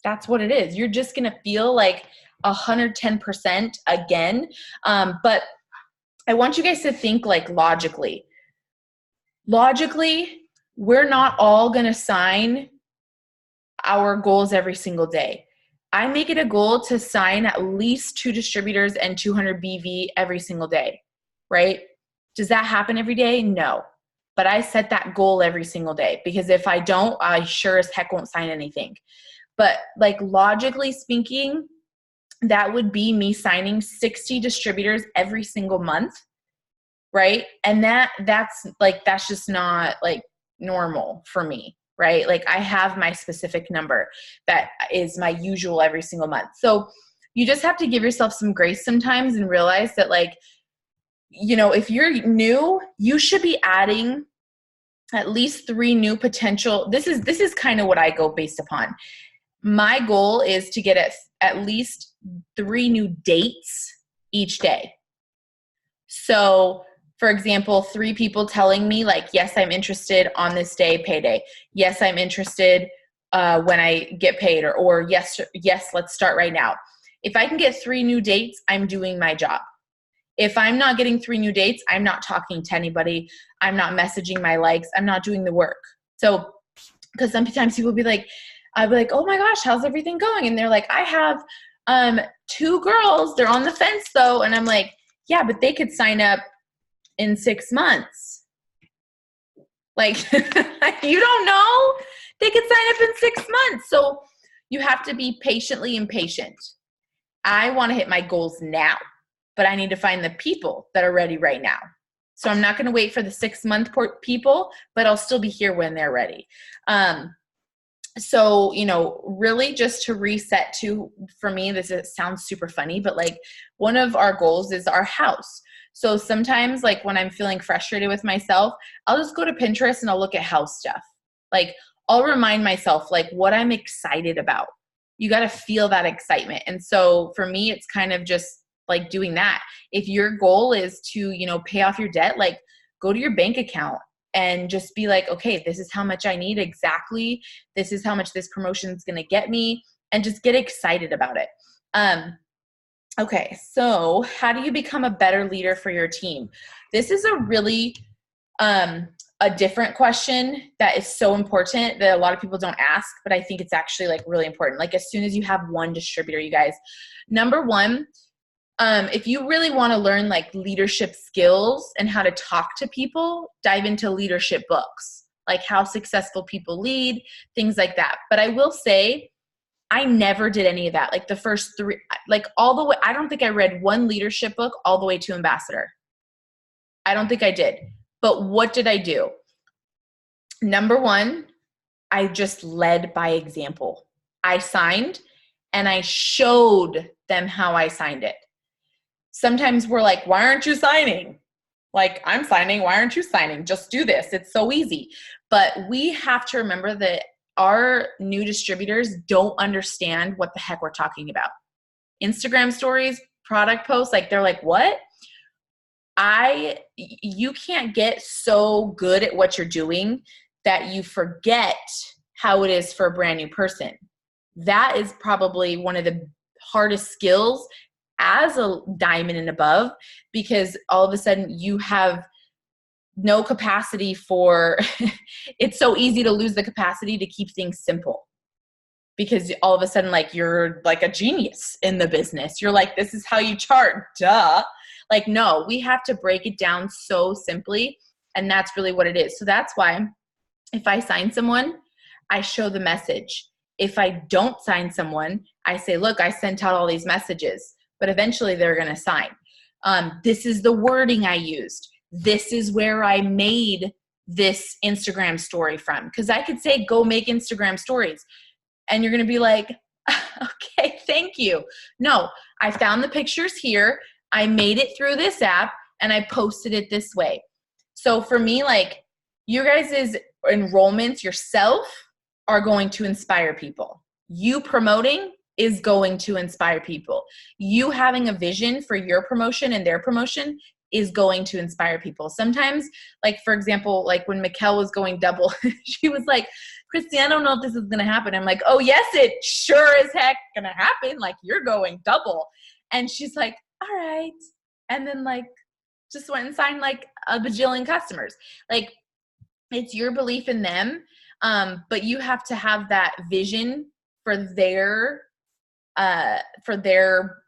That's what it is. You're just going to feel like 110% again. But I want you guys to think like logically. Logically, we're not all going to sign our goals every single day. I make it a goal to sign at least 2 distributors and 200 BV every single day, right? Does that happen every day? No. but I set that goal every single day, because if I don't, I sure as heck won't sign anything. But like logically speaking, that would be me signing 60 distributors every single month, right? And that's just not like normal for me, right? Like I have my specific number that is my usual every single month. So you just have to give yourself some grace sometimes and realize that, like, you know, if you're new, you should be adding at least 3 new potential. This is kind of what I go based upon. My goal is to get at least 3 new dates each day. So, for example, 3 people telling me like, yes, I'm interested on this day, payday. Yes, I'm interested when I get paid, or yes, let's start right now. If I can get 3 new dates, I'm doing my job. If I'm not getting 3 new dates, I'm not talking to anybody. I'm not messaging my likes. I'm not doing the work. So, because sometimes people will be like, I'll be like, oh my gosh, how's everything going? And they're like, I have 2 girls. They're on the fence though. And I'm like, yeah, but they could sign up in 6 months. Like, you don't know. They could sign up in 6 months. So you have to be patiently impatient. I want to hit my goals now, but I need to find the people that are ready right now. So I'm not going to wait for the 6-month people, but I'll still be here when they're ready. So, you know, really just to reset to, for me, sounds super funny, but like one of our goals is our house. So sometimes like when I'm feeling frustrated with myself, I'll just go to Pinterest and I'll look at house stuff. Like I'll remind myself like what I'm excited about. You got to feel that excitement. And so for me, it's kind of just like doing that. If your goal is to, you know, pay off your debt, like go to your bank account and just be like, okay, this is how much I need exactly. This is how much this promotion is going to get me, and just get excited about it. Okay, so how do you become a better leader for your team? This is a really a different question that is so important that a lot of people don't ask, but I think it's actually like really important. Like as soon as you have one distributor, you guys, number one, if you really want to learn like leadership skills and how to talk to people, dive into leadership books, like How Successful People Lead, things like that. But I will say, I never did any of that. Like the first 3, like all the way, I don't think I read one leadership book all the way to ambassador. I don't think I did. But what did I do? Number one, I just led by example. I signed and I showed them how I signed it. Sometimes we're like, why aren't you signing? Like, I'm signing. Why aren't you signing? Just do this. It's so easy. But we have to remember that our new distributors don't understand what the heck we're talking about. Instagram stories, product posts, like they're like, what? You can't get so good at what you're doing that you forget how it is for a brand new person. That is probably one of the hardest skills as a diamond and above, because all of a sudden you have no capacity for, it's so easy to lose the capacity to keep things simple, because all of a sudden like you're like a genius in the business. You're like, this is how you chart, duh. Like, no, we have to break it down so simply, and that's really what it is. So that's why if I sign someone, I show the message. If I don't sign someone, I say, look, I sent out all these messages, but eventually they're going to sign. This is the wording I used. This is where I made this Instagram story from. Because I could say, go make Instagram stories. And you're going to be like, okay, thank you. No, I found the pictures here. I made it through this app and I posted it this way. So for me, like, you guys' enrollments yourself are going to inspire people. You promoting is going to inspire people. You having a vision for your promotion and their promotion is going to inspire people. Sometimes, like, for example, like when Mikkel was going double, she was like, Christy, I don't know if this is going to happen. I'm like, oh yes, it sure as heck going to happen. Like, you're going double. And she's like, all right. And then like just went and signed like a bajillion customers. Like, it's your belief in them. But you have to have that vision for their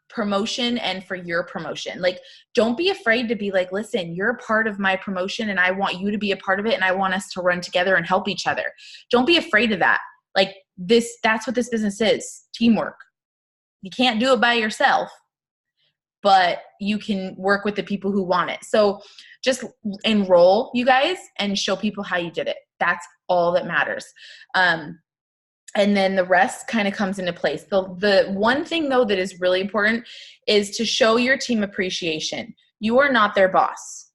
promotion and for your promotion. Like, don't be afraid to be like, listen, you're a part of my promotion and I want you to be a part of it and I want us to run together and help each other. Don't be afraid of that. Like that's what this business is, teamwork. You can't do it by yourself, but you can work with the people who want it. So just enroll, you guys, and show people how you did it. That's all that matters. And then the rest kind of comes into place. The one thing, though, that is really important is to show your team appreciation. You are not their boss.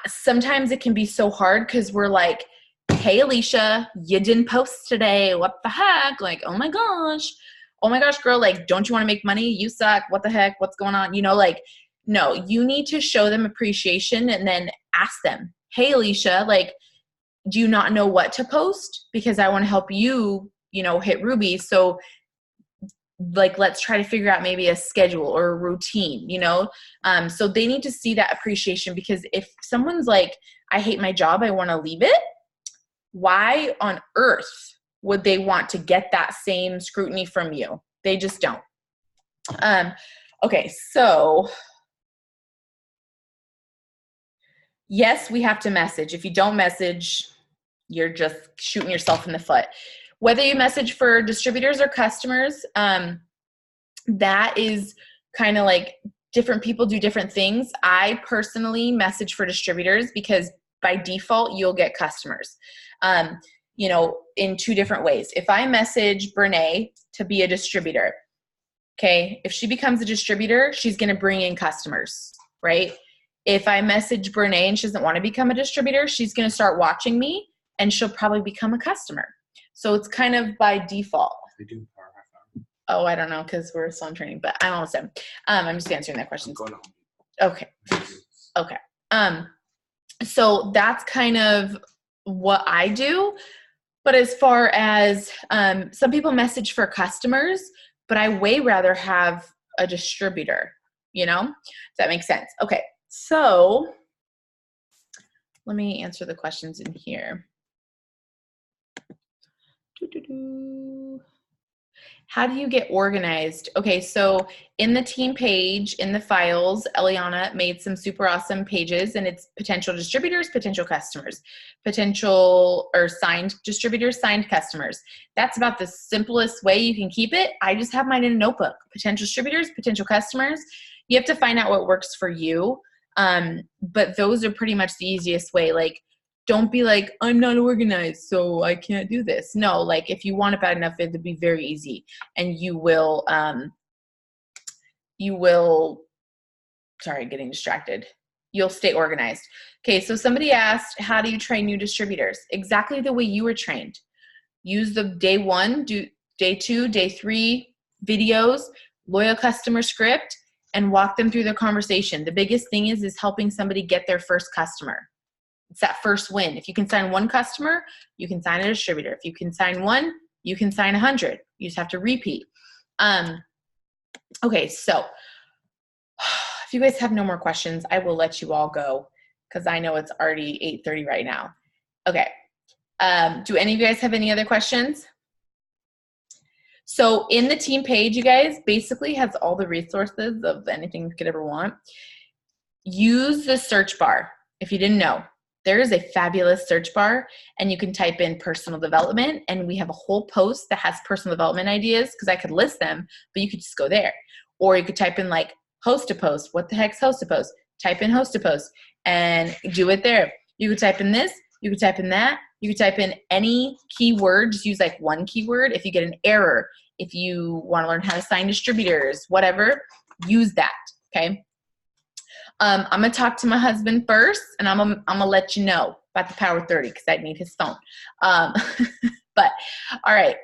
Sometimes it can be so hard because we're like, hey, Alicia, you didn't post today. What the heck? Like, oh my gosh, girl, like, don't you want to make money? You suck. What the heck? What's going on? You know, like, no, you need to show them appreciation and then ask them, hey, Alicia, like, do you not know what to post? Because I want to help you, you know, hit Ruby. So like, let's try to figure out maybe a schedule or a routine, you know? So they need to see that appreciation, because if someone's like, I hate my job, I want to leave it, why on earth would they want to get that same scrutiny from you? They just don't. Okay, so yes, we have to message. If you don't message, you're just shooting yourself in the foot. Whether you message for distributors or customers, that is kind of like different people do different things. I personally message for distributors because by default, you'll get customers, you know, in two different ways. If I message Brene to be a distributor, okay, if she becomes a distributor, she's going to bring in customers, right? If I message Brene and she doesn't want to become a distributor, she's going to start watching me and she'll probably become a customer. So it's kind of by default. They do power half hour. Oh, I don't know, because we're still in training, but I'm almost done. I'm just answering that question. Go to Home Okay. Okay. So that's kind of what I do. But as far as some people message for customers, but I way rather have a distributor, you know? Does that make sense? Okay. So let me answer the questions in here. How do you get organized? Okay, so in the team page, in the files, Eliana made some super awesome pages, and it's potential distributors, potential customers, potential or signed distributors, signed customers. That's about the simplest way you can keep it. I just have mine in a notebook. Potential distributors, potential customers. You have to find out what works for you. But those are pretty much the easiest way. Like, don't be like, I'm not organized, so I can't do this. No, like if you want it bad enough, it'll be very easy. And you will, sorry, getting distracted. You'll stay organized. Okay, so somebody asked, how do you train new distributors? Exactly the way you were trained. Use the day 1, day 2, day 3 videos, loyal customer script, and walk them through their conversation. The biggest thing is helping somebody get their first customer. It's that first win. If you can sign 1 customer, you can sign a distributor. If you can sign 1, you can sign 100. You just have to repeat. Okay, so if you guys have no more questions, I will let you all go because I know it's already 8:30 right now. Okay. Do any of you guys have any other questions? So in the team page, you guys, basically has all the resources of anything you could ever want. Use the search bar. If you didn't know, there is a fabulous search bar, and you can type in personal development, and we have a whole post that has personal development ideas because I could list them, but you could just go there. Or you could type in like host a post. What the heck's host a post? Type in host a post and do it there. You could type in this. You could type in that. You could type in any keyword. Just use like 1 keyword. If you get an error, if you want to learn how to sign distributors, whatever, use that, okay? I'm going to talk to my husband first, and I'm gonna let you know about the Power 30 because I need his phone. But, all right.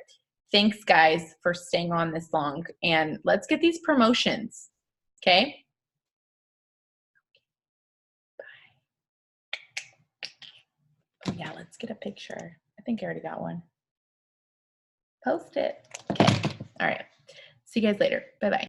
Thanks, guys, for staying on this long. And let's get these promotions, okay? Oh, yeah, let's get a picture. I think I already got one. Post it. Okay. All right. See you guys later. Bye-bye.